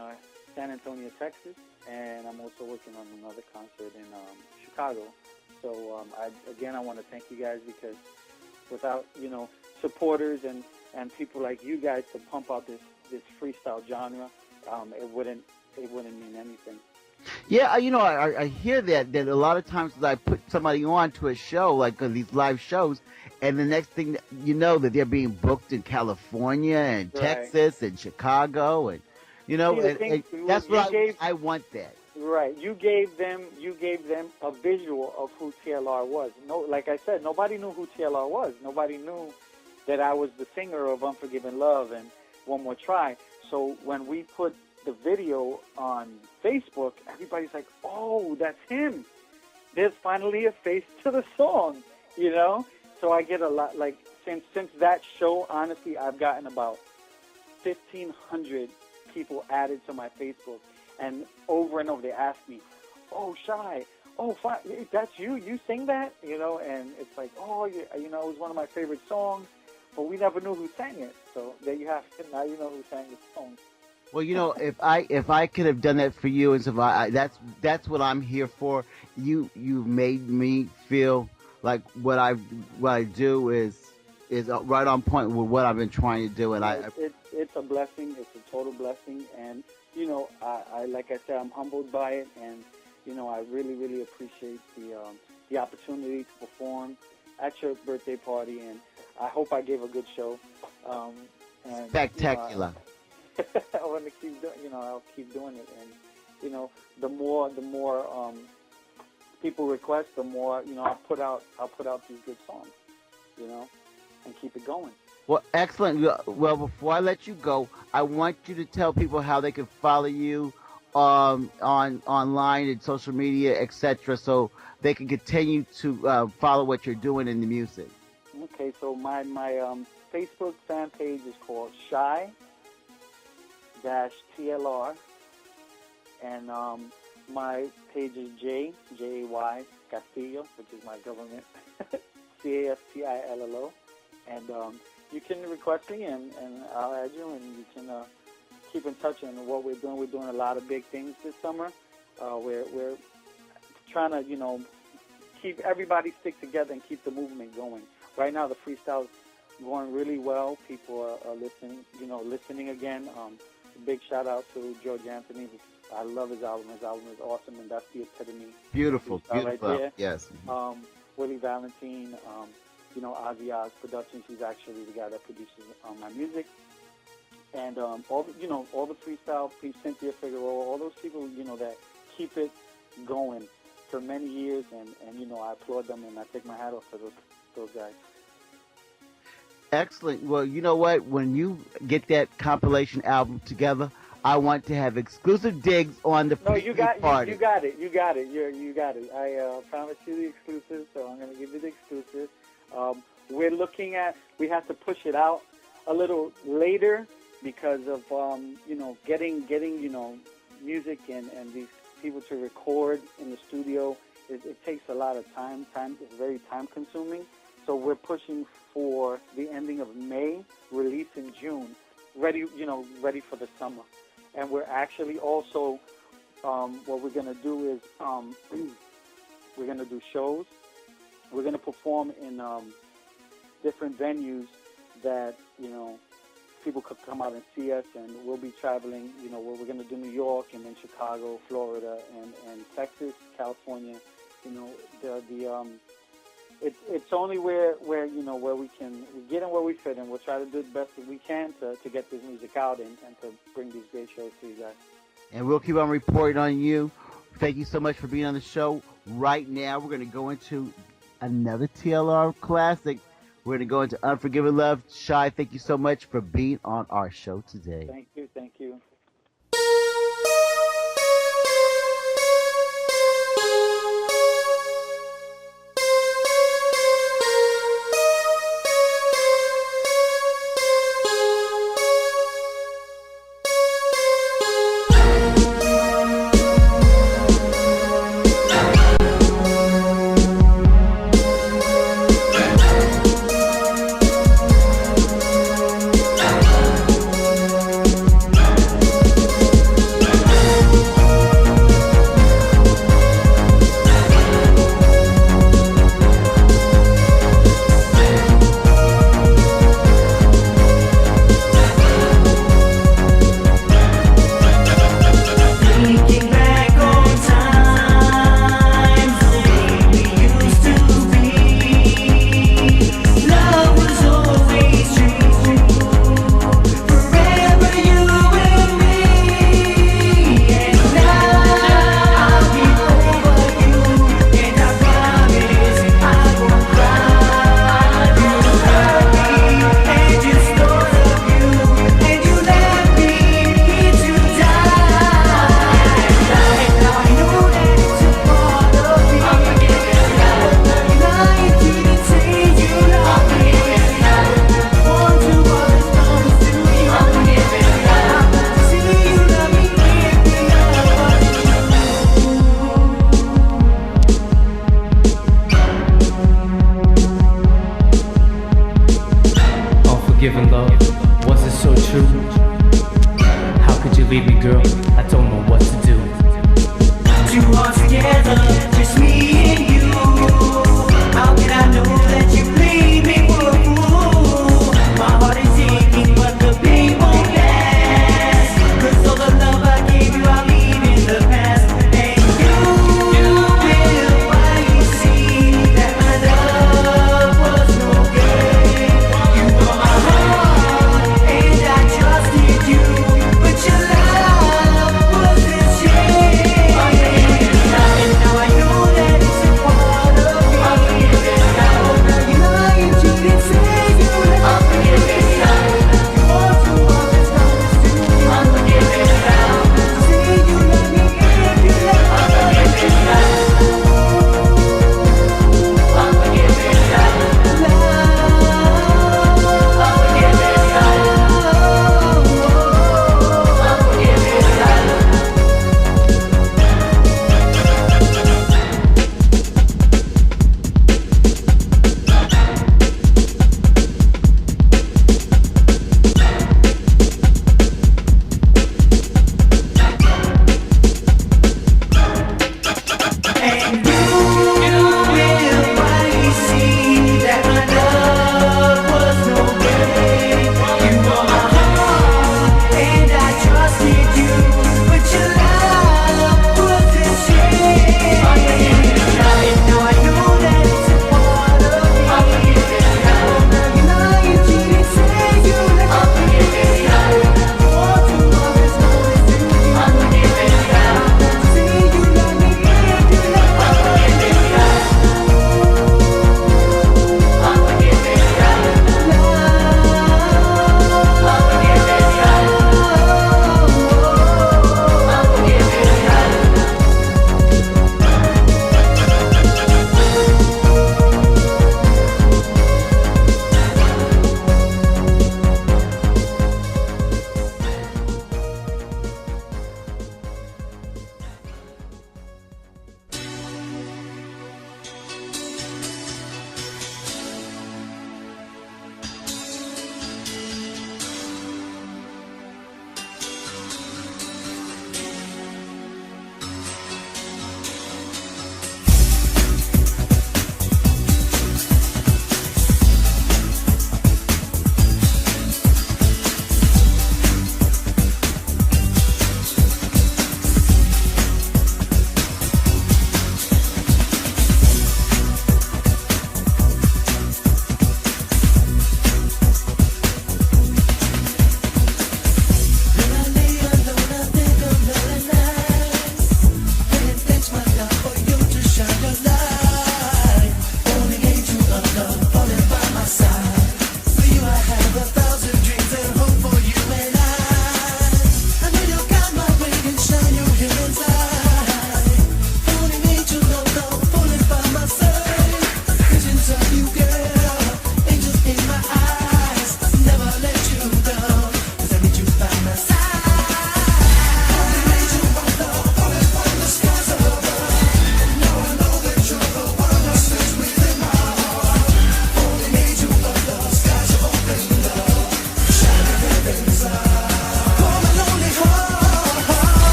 San Antonio, Texas, and I'm also working on another concert in Chicago. So I want to thank you guys, because without supporters and people like you guys to pump out this freestyle genre, it wouldn't mean anything. Yeah, I hear that a lot of times I put somebody on to a show, like these live shows, and the next thing that they're being booked in California and Texas and Chicago, and and that's what I want that. Right, you gave them a visual of who TLR was. No, like I said, nobody knew who TLR was. Nobody knew that I was the singer of Unforgiven Love and One More Try. So when we put the video on Facebook, everybody's like, "Oh, that's him." There's finally a face to the song, So I get a lot, like, since that show, honestly, I've gotten about 1,500 people added to my Facebook, and over they ask me, "Oh, Shy, that's you? You sing that?" And it's like, "Oh, it was one of my favorite songs, but we never knew who sang it." So there you have it. Now you know who sang the song. Well, if I could have done that for you, and so that's what I'm here for. You made me feel like what I do is right on point with what I've been trying to do, and it's a blessing. It's a total blessing, and I like I said, I'm humbled by it, and I really, really appreciate the opportunity to perform at your birthday party, and I hope I gave a good show. And, spectacular. I want to keep doing, I'll keep doing it, and the more people request, the more I'll put out these good songs, and keep it going. Well, excellent. Well, before I let you go, I want you to tell people how they can follow you online and social media, etc., so they can continue to follow what you're doing in the music. Okay, so my Facebook fan page is called Shy-TLR, and my page is Jay Castillo, which is my government, Castillo, and you can request me, and I'll add you, and you can keep in touch on what we're doing. We're doing a lot of big things this summer. We're trying to, keep everybody stick together and keep the movement going. Right now, the freestyle's going really well. People are listening again. Big shout out to George Anthony. I love his album. His album is awesome, and that's the epitome. Beautiful. Right there. Yes. Willie Valentine, Ozzy Oz Productions. He's actually the guy that produces my music. And all the freestyle, Cynthia Figueroa, all those people, that keep it going for many years, and I applaud them, and I take my hat off for those guys. Excellent. Well, you know what? When you get that compilation album together, I want to have exclusive digs on the No, party. you got it. You got it. You got it. I promised you the exclusive, so I'm going to give you the exclusive. We have to push it out a little later because of, getting, music and these people to record in the studio. It takes a lot of time. It's very time consuming. So we're pushing for the ending of May, release in June, ready for the summer. And we're actually also, what we're going to do is we're going to do shows. We're going to perform in different venues that, people could come out and see us, and we'll be traveling, we're going to do New York and then Chicago, Florida, and Texas, California. It's only where we can get in where we fit, and we'll try to do the best that we can to get this music out and to bring these great shows to you guys. And we'll keep on reporting on you. Thank you so much for being on the show. Right now, we're going to go into another TLR classic. We're going to go into Unforgiven Love. Shy, thank you so much for being on our show today. Thank you.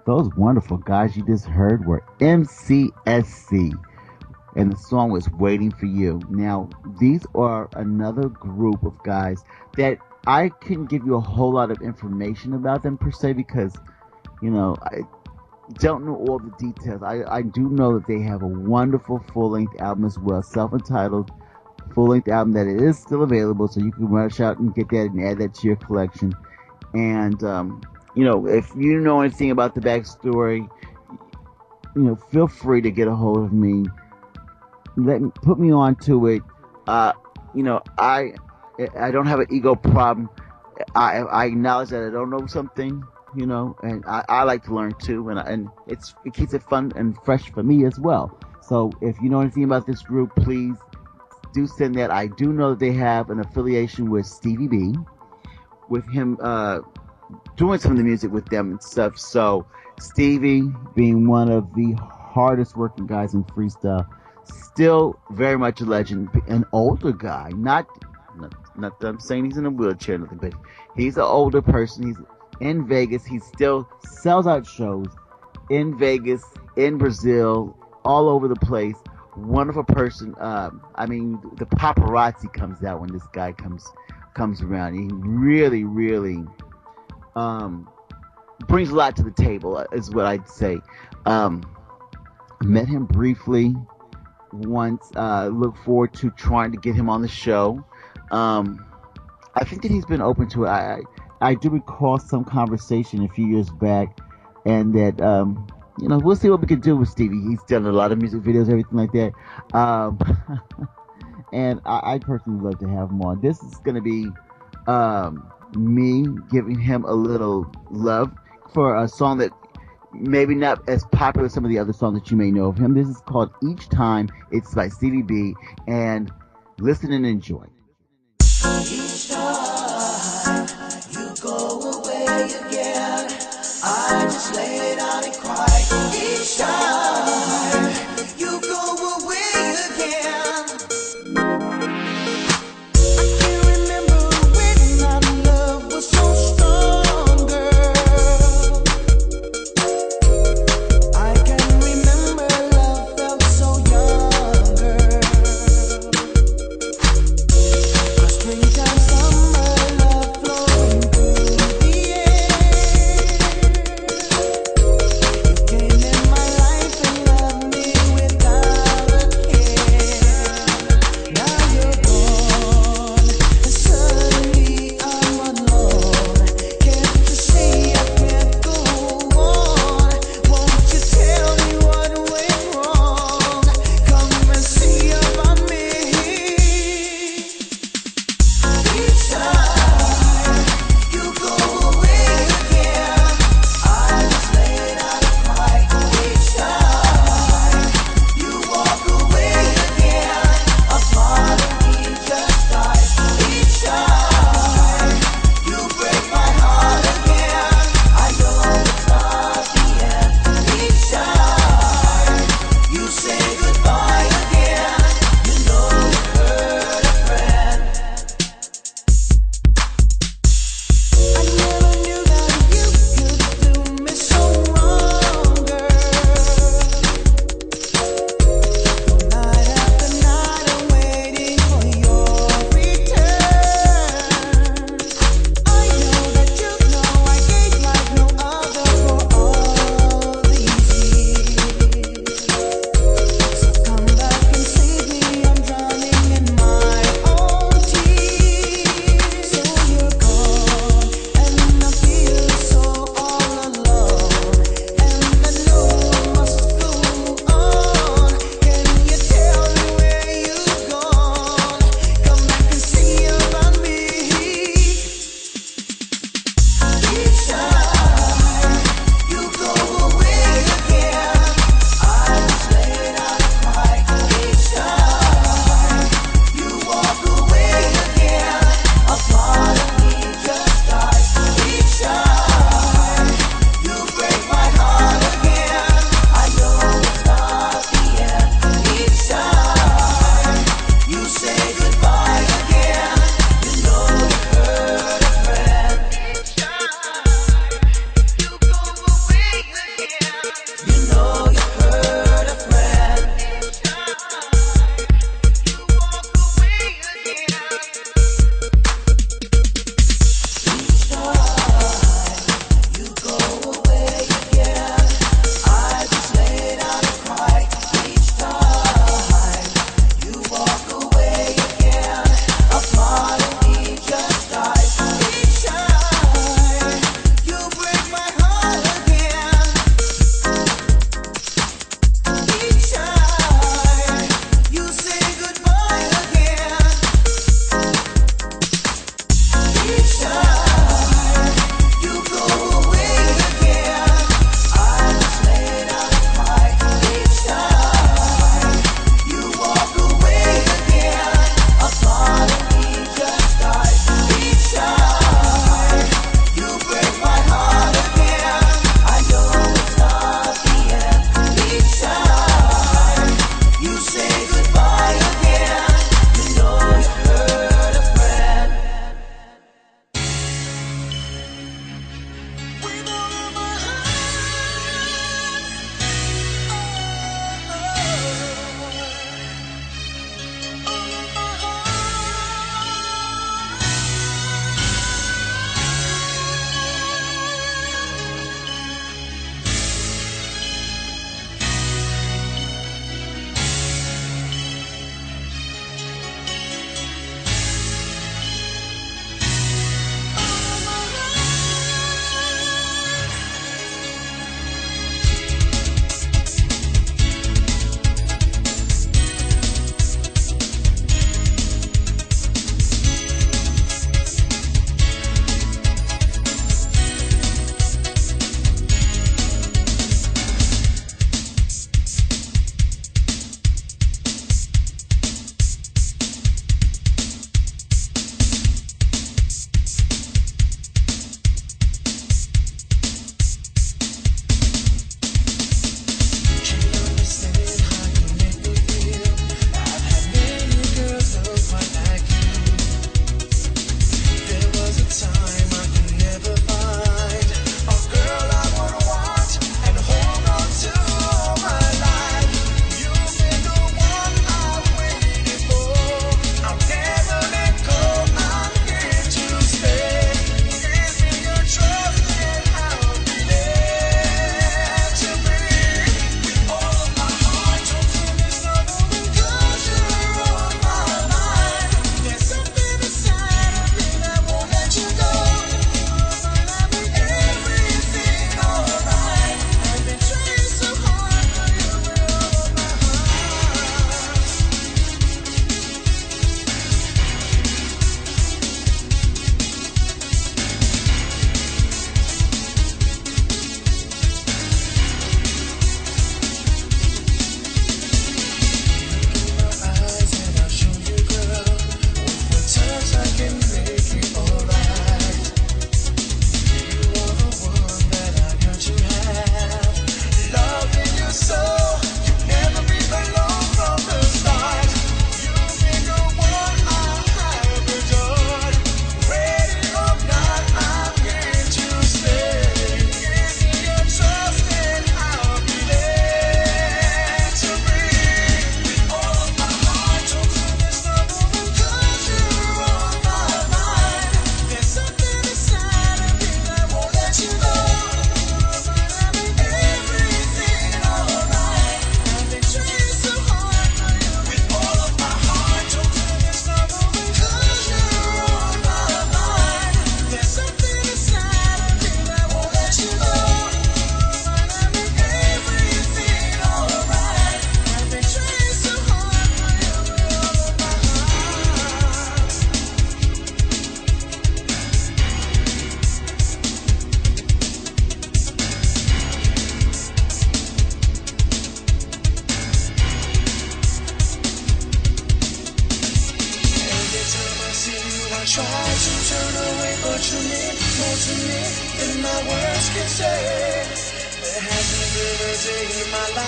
Those wonderful guys you just heard were MCSC, and the song was Waiting for You. Now, these are another group of guys that I couldn't give you a whole lot of information about them per se because, I don't know all the details. I do know that they have a wonderful full-length album as well, self-entitled full-length album that is still available, so you can rush out and get that and add that to your collection. And, if you know anything about the backstory, feel free to get a hold of me. Put me on to it. I don't have an ego problem. I acknowledge that I don't know something, and I like to learn too, and it keeps it fun and fresh for me as well. So if you know anything about this group, please do send that. I do know that they have an affiliation with Stevie B, with him doing some of the music with them and stuff. So Stevie, being one of the hardest working guys in freestyle, still very much a legend, an older guy, not that I'm saying he's in a wheelchair or nothing, but he's an older person. He's in Vegas. He still sells out shows in Vegas, in Brazil, all over the place. Wonderful person. The paparazzi comes out when this guy comes around. He really, really brings a lot to the table, is what I'd say. Met him briefly once. Look forward to trying to get him on the show. I think that he's been open to it. I do recall some conversation a few years back, and that we'll see what we can do with Stevie. He's done a lot of music videos, everything like that. And I personally love to have him on. This is going to be me giving him a little love for a song that maybe not as popular as some of the other songs that you may know of him. This is called Each Time. It's by Stevie B, and listen and enjoy. Each time you go away again, I just lay down and cry. Each time you go away again, I remember when our love was so strong, girl. I can remember love felt so young, girl. 'Cause springtime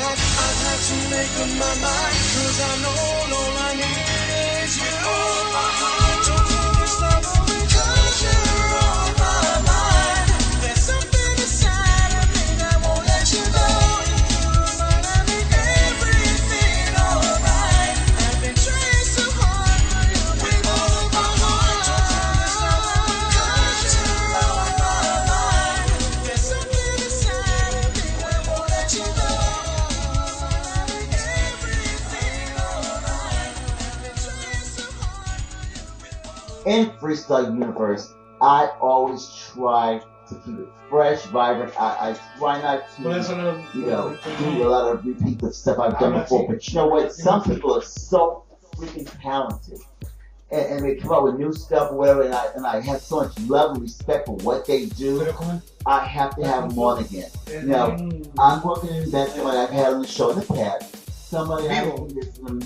back. I've had to make up my mind, 'cause I know all I need is you. Oh, my heart told me to stop because you're on my mind. There's something inside of me that won't let you go. You're reminding me everything alright. I've been trying so hard for you with all of my heart. Told me to stop because you're on my mind. There's something inside of me that won't let you go. In Freestyle Universe, I always try to keep it fresh, vibrant. I try not to, do a lot of repeat the stuff I've done before. But you know what? Some people are so freaking talented, and they come out with new stuff or whatever. And I have so much love and respect for what they do. I have to have them on again. I'm working in that somebody I've had on the show in the past. Somebody I think is an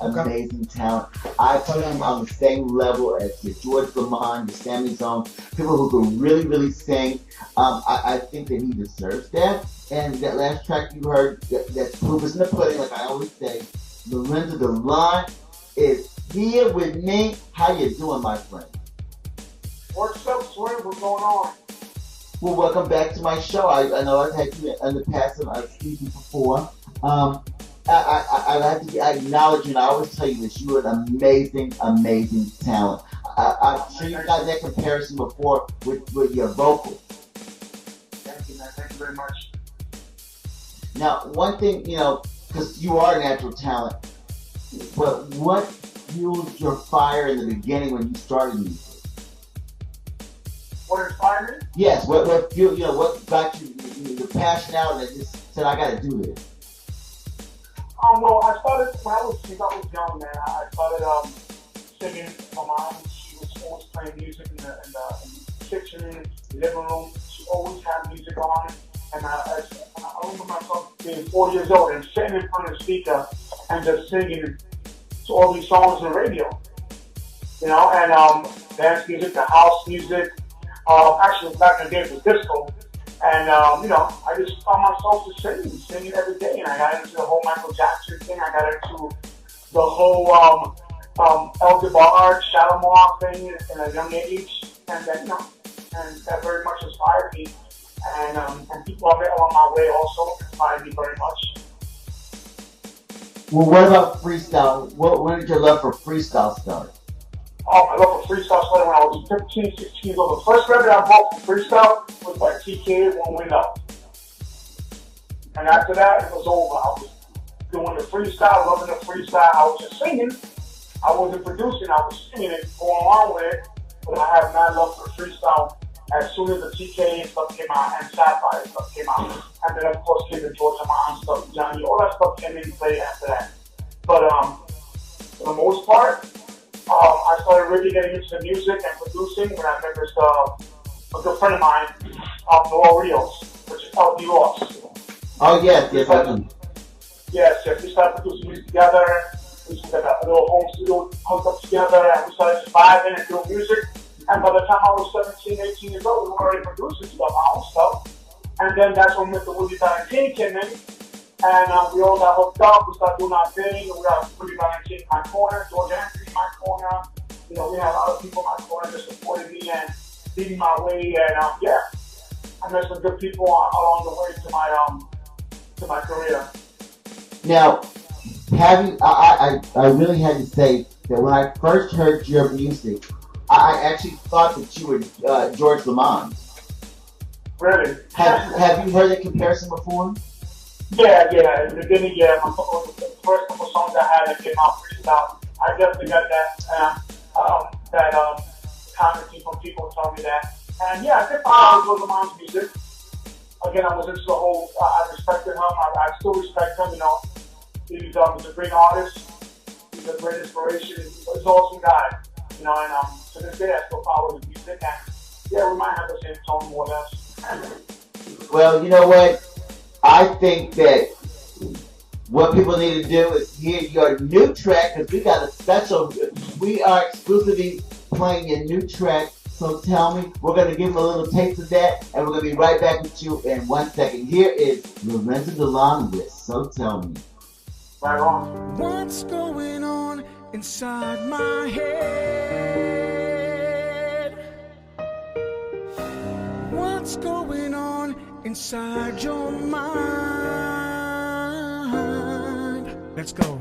amazing talent. I put him on the same level as your George Lamond, your Sammy Zone, people who can really, really sing. I think that he deserves that. And that last track you heard, that's proof is in the pudding, like I always say. Lorenzo DeLon is here with me. How you doing, my friend? What's up, Swing? What's going on? Well, welcome back to my show. I know I've had you in the past, and I've seen you before. I have to acknowledge you, and I always tell you this, you're an amazing, amazing talent. I'm sure you've got that comparison before with your vocals. Thank you, man. Thank you very much. Now, one thing, because you are a natural talent, but what fueled your fire in the beginning when you started music? What inspired me? Yes, what fueled, what got you the passion out and just said, I got to do this? Well, I started when I was young, man. I started singing. My mom, she was always playing music in the kitchen, living room. She always had music on. And I remember myself being 4 years old and sitting in front of the speaker and just singing to all these songs on the radio. And dance music, the house music. Actually, back in the day, it was disco. And, I just found myself just singing every day. And I got into the whole Michael Jackson thing. I got into the whole El DeBarge, Shalimar thing in a young age. And then, and that very much inspired me. And people out there along my way also inspired me very much. Well, what about freestyle? When did your love for freestyle start? My love for freestyle started when I was 15, 16 years old. The first record I bought for freestyle was by TK, One Window. And after that, it was over. I was doing the freestyle, loving the freestyle. I was just singing. I wasn't producing. I was singing it, going along with it. But I have mad love for freestyle as soon as the TK stuff came out and Sapphire stuff came out. And then, of course, came the George Lamond stuff, Johnny, all that stuff came into play after that. But for the most part, I started really getting into music and producing when I met this a good friend of mine, Noel Rios, which is LD Ross. Oh, yes, I do. Yes, we started producing music together. We used to get a little home studio hooked up together, and we started vibing and doing music. And by the time I was 17, 18 years old, we were already producing stuff, our own stuff. And then that's when Mr. Willie Valentine came in. And we all got hooked up, we started doing our thing, and we got Willie Valentine in my corner, George Anthony in my corner. We had a lot of people in my corner that supported me and leading my way. And I met some good people along the way to my career. Now, I really had to say that when I first heard your music, I actually thought that you were George Lamond. Really? Have you heard that comparison before? Yeah. In the beginning, the first couple songs I had that came out freestyle, I definitely got that commenting from people telling me that. And I think I was George Lamond's music. Again, I was into the whole, I respected him, I still respect him, He's a great artist, he's a great inspiration, he's an awesome guy, and to this day I still follow his music, and we might have the same tone more or less. Well, you know what? I think that what people need to do is hear your new track, because we got a special, we are exclusively playing your new track, So Tell Me. We're going to give him a little taste of that, and we're going to be right back with you in 1 second. Here is Lorenzo DeLon with So Tell Me. Right on. What's going on inside my head? What's going on inside your mind? Let's go.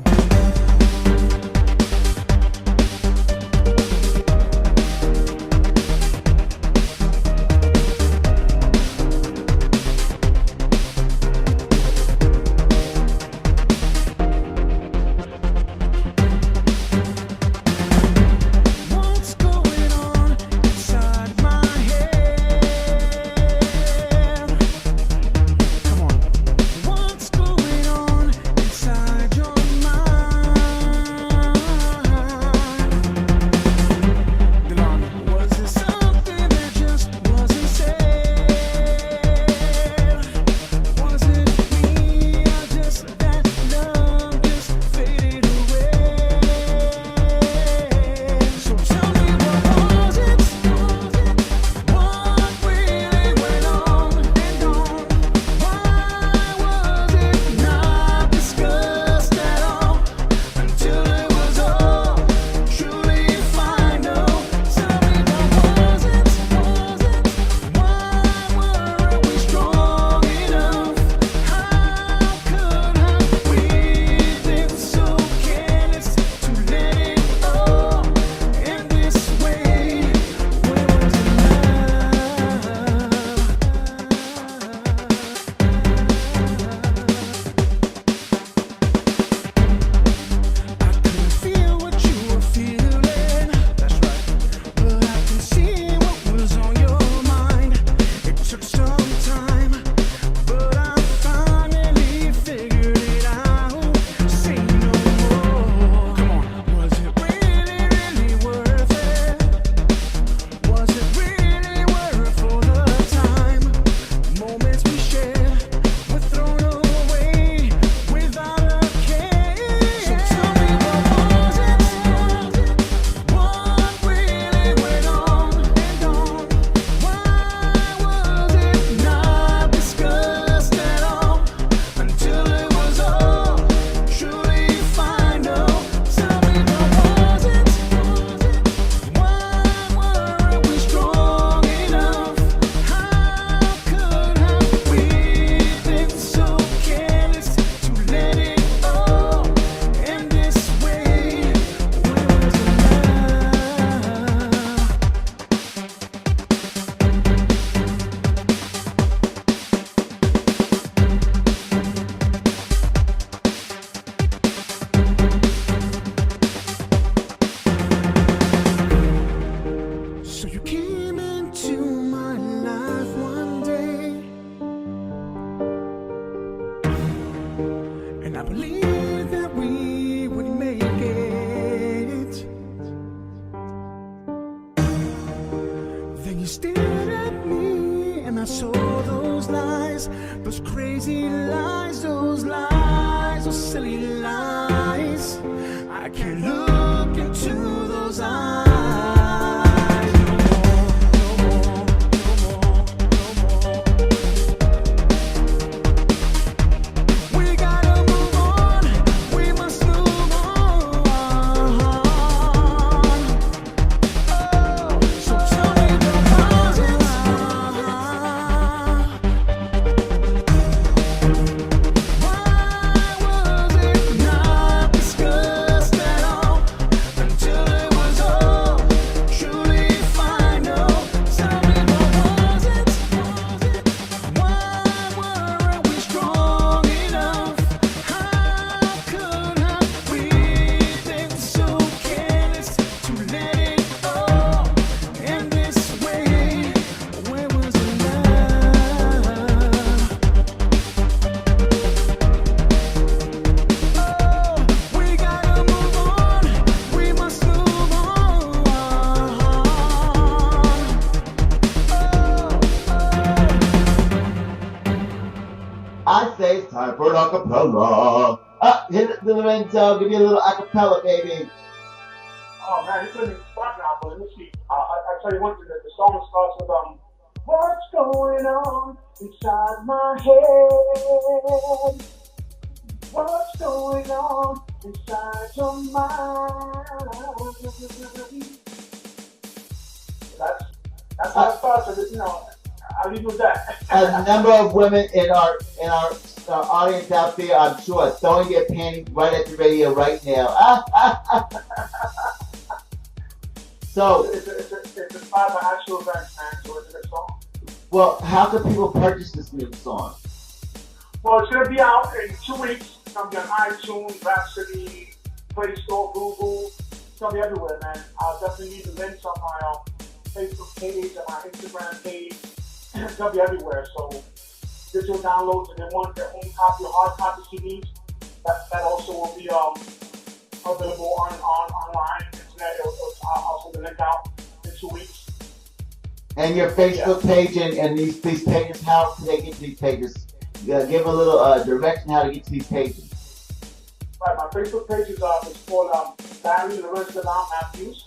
I say it's time for an acapella. Hit it, Lorenzo. Give me a little acapella, baby. Oh man, it's in the spot now, but let me see. I tell you one thing, the song starts with what's going on inside my head? What's going on inside your mind? That's how it starts. So, you know, I'll leave you with that. A number of women in our audience out there, I'm sure, are throwing their panties right at the radio right now. So it's inspired by actual events, man. So it's a good song. Well, how can people purchase this new song? Well, it's gonna be out in 2 weeks. It's gonna be on iTunes, Rhapsody, Play Store, Google. It's gonna be everywhere, man. I'll definitely leave the links on my Facebook page and my Instagram page. It's gonna be everywhere. So digital downloads, and they want their own copy or hard copy CDs. That also will be available online, internet. I'll also the link out in 2 weeks. And your Facebook page and these pages, how can they get to these pages? Give a little direction how to get to these pages. Right, my Facebook page is called Barry Lorenz Delon Matthews.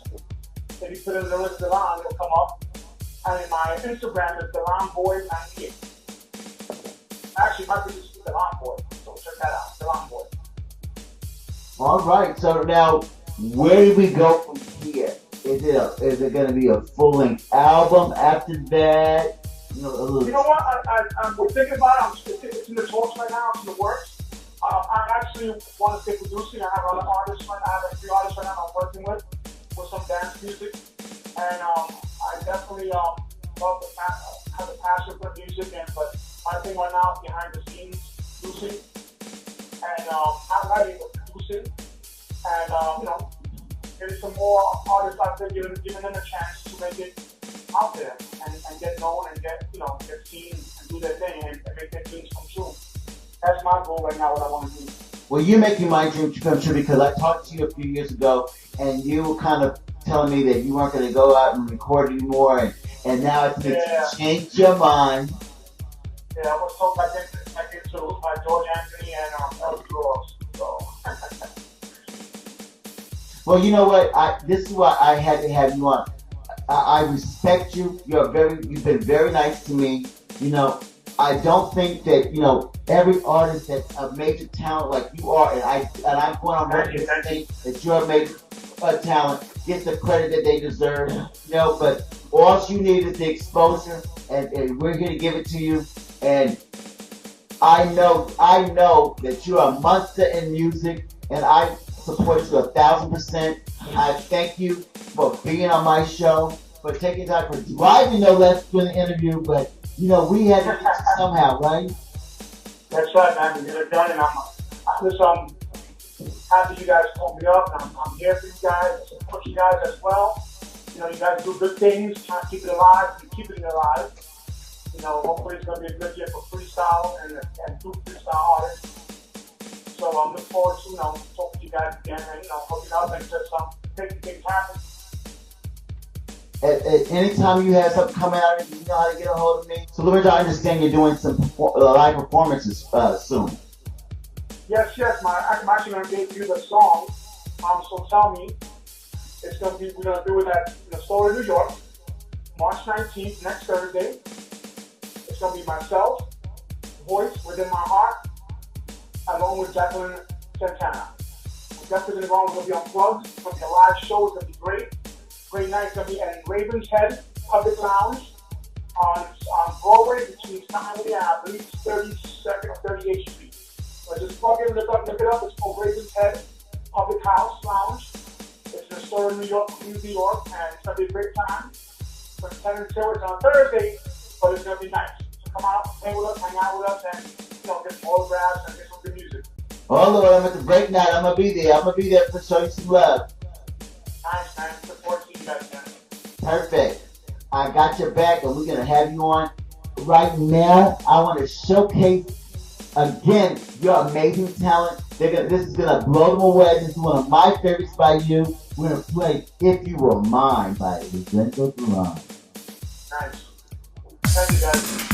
If you put in Lorenz Delon, it'll come up. And my Instagram is DelonBoy98. Actually, my page is Delon Boy, so check that out, Delon Boy. All right, so now where do we go from here? Is it going to be a full-length album after that? You know what? We're thinking about it. It's in the talks right now. It's in the works. I actually want to stay producing. I have other artists right now. I have a few artists right now I'm working with some dance music. And I definitely have a passion for music. But my thing right now is behind the scenes producing. And not writing, but producing. And, getting some more artists out there, giving them a chance to make it out there and get known and get seen and do their thing and make their dreams come true. That's my goal right now, what I want to do. Well, you're making my dream come true because I talked to you a few years ago and you were kind of telling me that you weren't going to go out and record anymore and now it's changed your mind. Yeah, I was told back into by George Anthony and Elvis Ross. So. Well, you know what? This is why I had to have you on. I respect you. You've been very nice to me. You know, I don't think that, every artist that's a major talent like you are, and I'm going on record to say that you're a major talent, gets the credit that they deserve. But all you need is the exposure, and we're here to give it to you. And I know that you're a monster in music, and I support you 1,000%. I thank you for being on my show, for taking time, for driving no less for the interview, but we had to do it somehow, right? That's right, man. We get it done, and I'm happy you guys called me up, and I'm here for you guys, I support you guys as well. You guys do good things, trying to keep it alive, and keep it alive. Hopefully it's going to be a good year for freestyle and two freestyle artists. So I'm looking forward to, talking to you guys again and, hooking up and just making things happen. At any time you have something coming out, you know how to get a hold of me. So, Lorenzo, I understand you're doing some live performances soon. Yes. I'm actually going to debut the song, So Tell Me. We're going to do it at the Store in New York, March 19th, next Thursday. It's going to be myself, voice within my heart, along with Jacqueline Santana. We're definitely going to be unplugged. It's going to be a live show. It's going to be great. Great night. It's going to be at Raven's Head Public Lounge on Broadway between Stanley and I believe 32nd or 38th Street. So just plug it, look it up. It's called Raven's Head Public House Lounge. It's in Astoria, New York, and it's going to be a great time. From 10 until it's on Thursday, but it's going to be nice. So come out, play with us, hang out with us, and get some autographs and get some good music. Oh Lord, I'm at the break night. I'm gonna be there. I'm gonna be there to show you some love. Nice, man. Look forward to you guys, man. Perfect. I got your back, and we're gonna have you on right now. I want to showcase again your amazing talent. This is gonna blow them away. This is one of my favorites by you. We're gonna play "If You Were Mine" by Lorenzo Delon. Nice. Thank you, guys.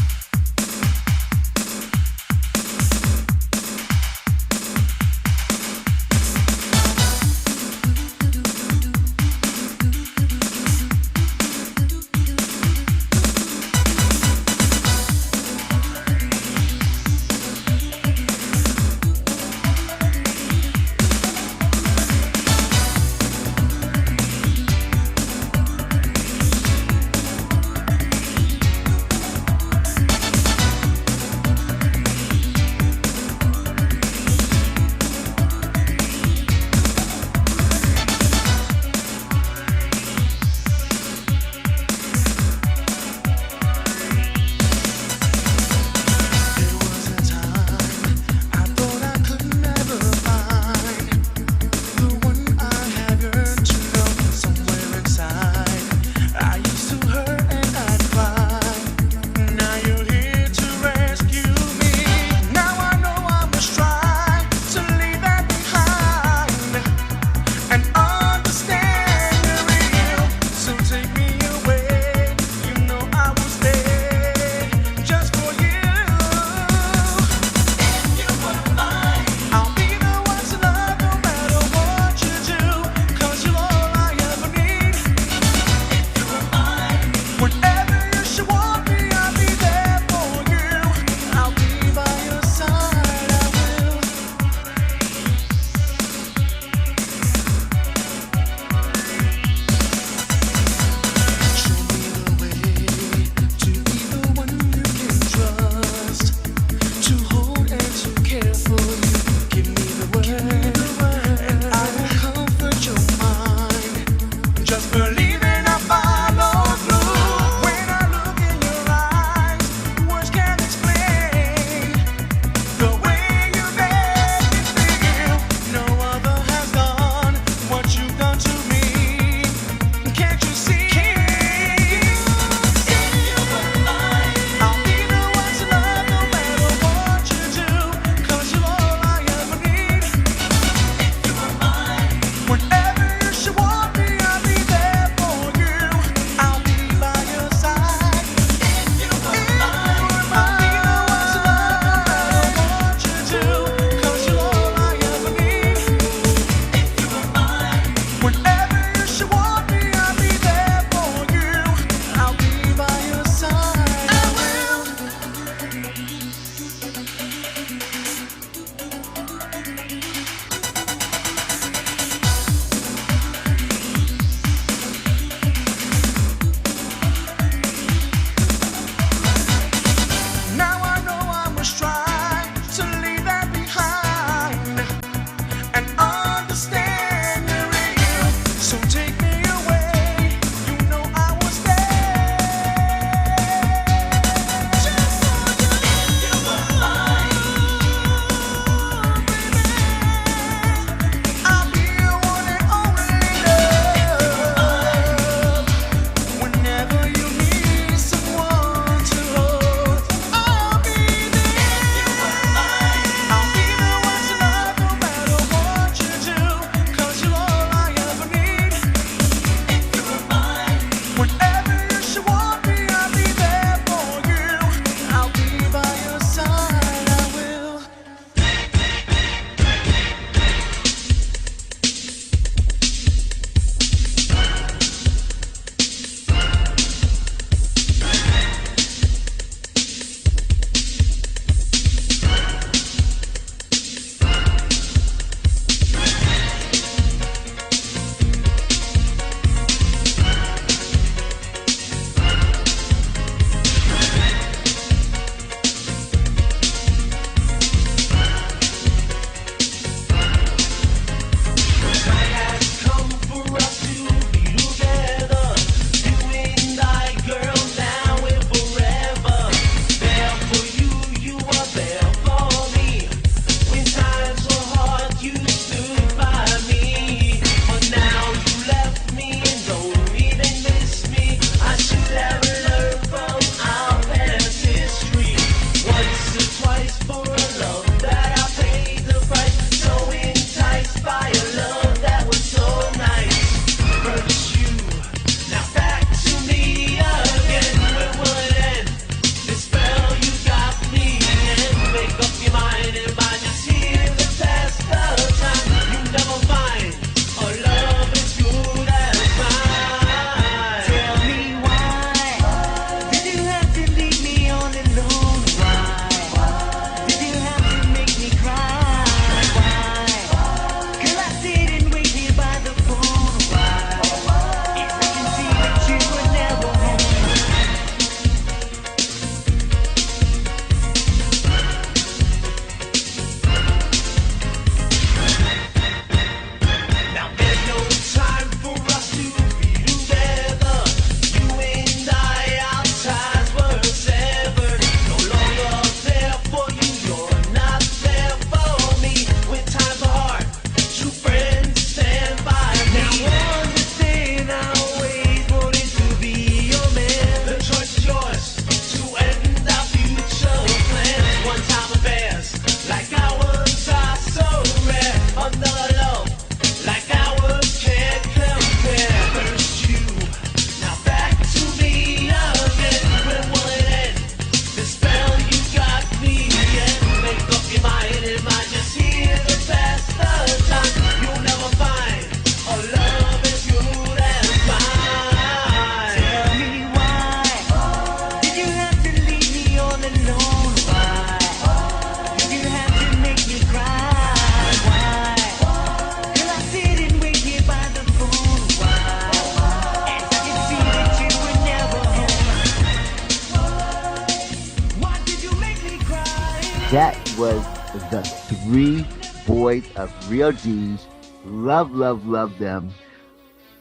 That was the Three Boys of Real G's. Love, love, love them.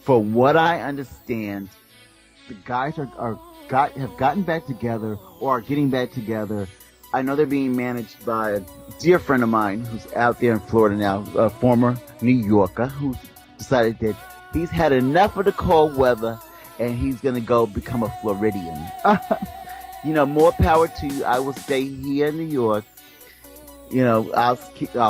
From what I understand, the guys have gotten back together or are getting back together. I know they're being managed by a dear friend of mine who's out there in Florida now, a former New Yorker, who's decided that he's had enough of the cold weather and he's going to go become a Floridian. More power to you. I will stay here in New York. I'll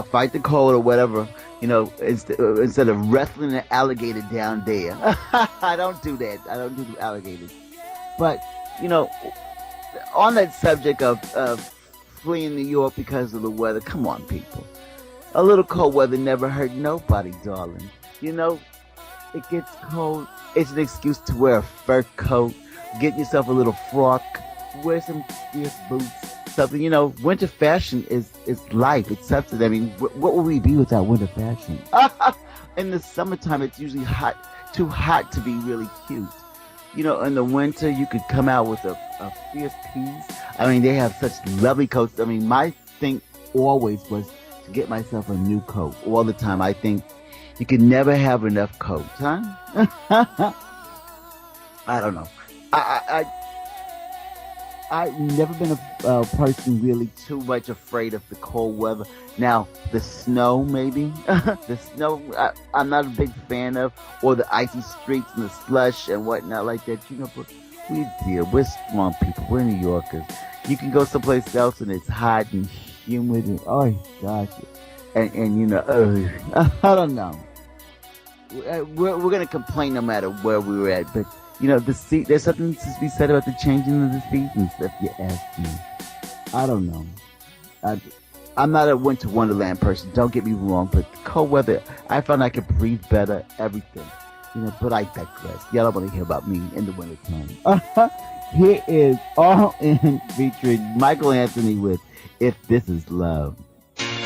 fight the cold or whatever, instead of wrestling an alligator down there. I don't do that. I don't do the alligators. But, on that subject of fleeing New York because of the weather, come on, people. A little cold weather never hurt nobody, darling. It gets cold. It's an excuse to wear a fur coat. Get yourself a little frock. Wear some fierce boots. Something, winter fashion is life. It's substance. I mean, what would we be without winter fashion? In the summertime, it's usually too hot to be really cute. In the winter, you could come out with a fierce piece. I mean, they have such lovely coats. I mean, my thing always was to get myself a new coat all the time. I think you can never have enough coats, huh? I don't know. I've never been a person really too much afraid of the cold weather. Now, the snow, maybe. The snow, I'm not a big fan of. Or the icy streets and the slush and whatnot like that. But we're strong people. We're New Yorkers. You can go someplace else and it's hot and humid and, oh, gosh. And I don't know. We're going to complain no matter where we were at, but there's something to be said about the changing of the seasons, if you ask me. I don't know. I'm not a winter wonderland person, don't get me wrong, but the cold weather, I found I could breathe better, everything. But I digress. Y'all don't want to hear about me in the wintertime. Here is All In featuring Michael Anthony with If This Is Love. If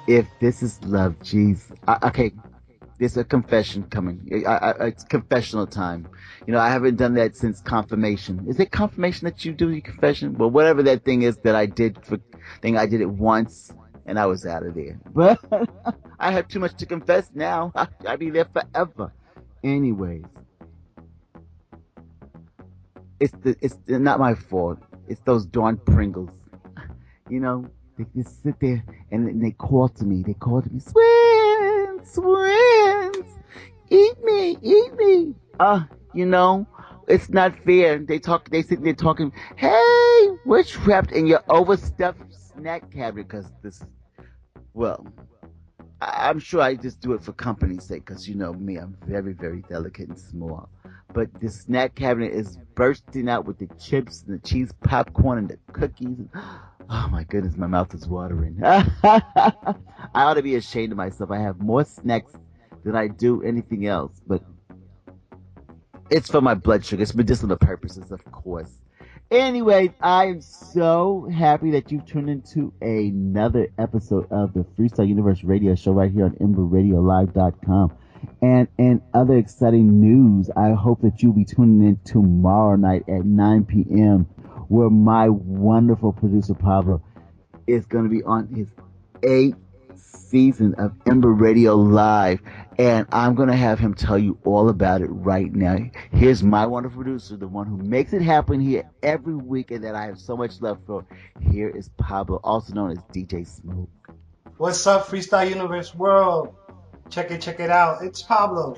If this is love, jeez. Okay, there's a confession coming. It's confessional time. I haven't done that since confirmation. Is it confirmation that you do your confession? Well, whatever that thing is that I did I did it once and I was out of there. But I have too much to confess now. I'll be there forever. Anyways, it's not my fault. It's those darn Pringles. They just sit there and they call to me. They call to me, Swins, Swins, eat me, eat me. It's not fair. They sit there talking, hey, we're trapped in your overstuffed snack cabinet well, I'm sure I just do it for company's sake because you know me, I'm very, very delicate and small. But the snack cabinet is bursting out with the chips and the cheese popcorn and the cookies. Oh my goodness, my mouth is watering. I ought to be ashamed of myself. I have more snacks than I do anything else. But it's for my blood sugar. It's medicinal purposes, of course. Anyways, I am so happy that you've tuned into another episode of the Freestyle Universe Radio Show right here on EmberRadioLive.com. And in other exciting news, I hope that you'll be tuning in tomorrow night at 9 p.m. where my wonderful producer Pablo is going to be on his 8th season of Ember Radio Live. And I'm going to have him tell you all about it right now. Here's my wonderful producer, the one who makes it happen here every week and that I have so much love for. Here is Pablo, also known as DJ Smoke. What's up, Freestyle Universe World? Check it out. It's Pablo.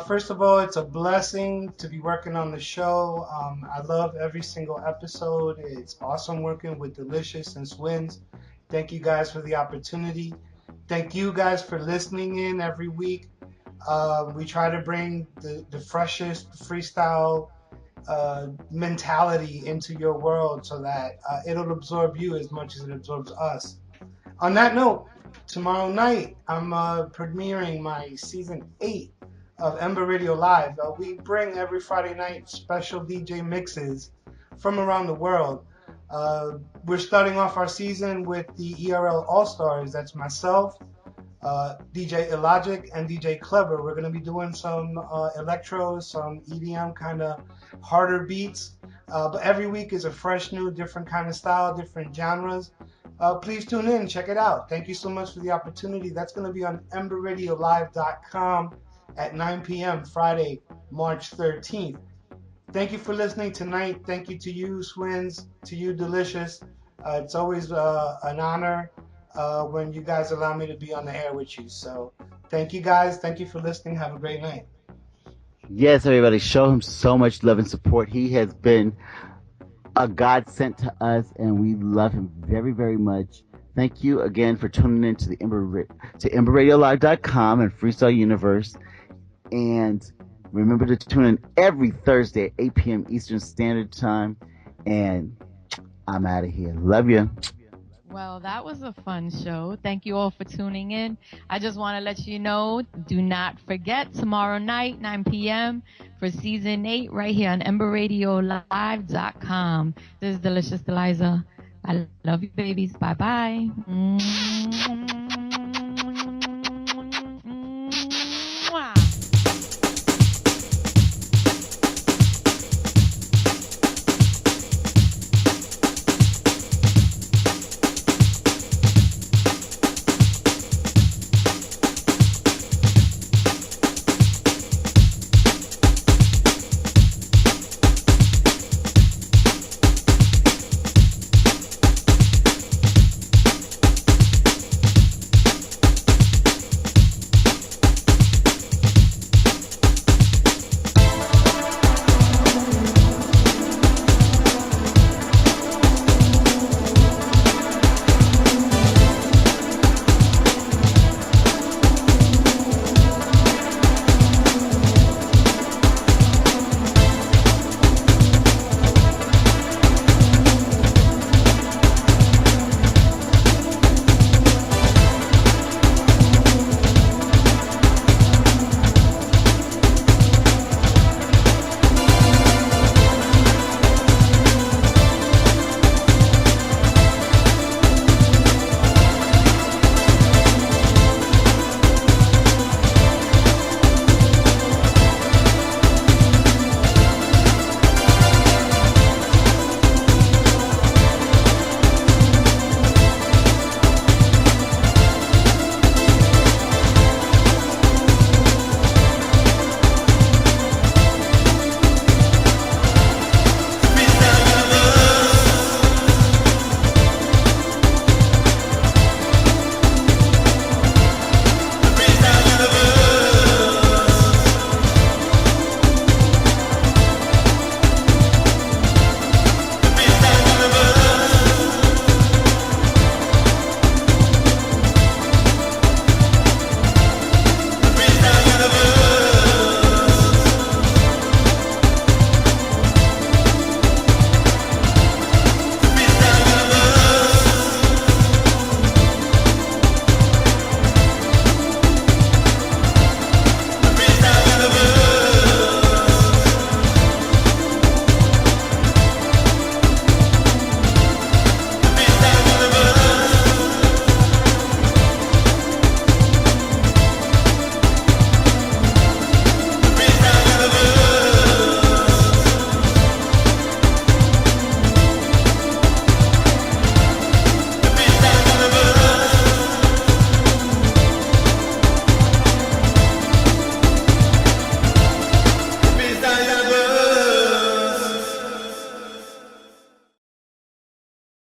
First of all, it's a blessing to be working on the show. I love every single episode. It's awesome working with Delicious and Swins. Thank you guys for the opportunity. Thank you guys for listening in every week. We try to bring the freshest freestyle mentality into your world so that it'll absorb you as much as it absorbs us. On that note, tomorrow night, I'm premiering my season 8 of Ember Radio Live. We bring every Friday night special DJ mixes from around the world. We're starting off our season with the ERL All-Stars. That's myself, DJ Illogic, and DJ Clever. We're going to be doing some electro, some EDM kind of harder beats. But every week is a fresh, new, different kind of style, different genres. Please tune in, check it out. Thank you so much for the opportunity. That's going to be on EmberRadioLive.com at 9 p.m. Friday, March 13th. Thank you for listening tonight. Thank you to you, Swins, to you, Delicious. It's always an honor when you guys allow me to be on the air with you. So thank you guys. Thank you for listening. Have a great night. Yes, everybody, show him so much love and support. He has been a godsend to us, and we love him very, very much. Thank you again for tuning in to EmberRadioLive.com and Freestyle Universe. And remember to tune in every Thursday at 8 p.m. Eastern Standard Time. And I'm out of here. Love you. Well, that was a fun show. Thank you all for tuning in. I just want to let you know, do not forget tomorrow night, 9 p.m. for season 8 right here on EmberRadioLive.com. This is Delicious Deliza. I love you, babies. Bye-bye.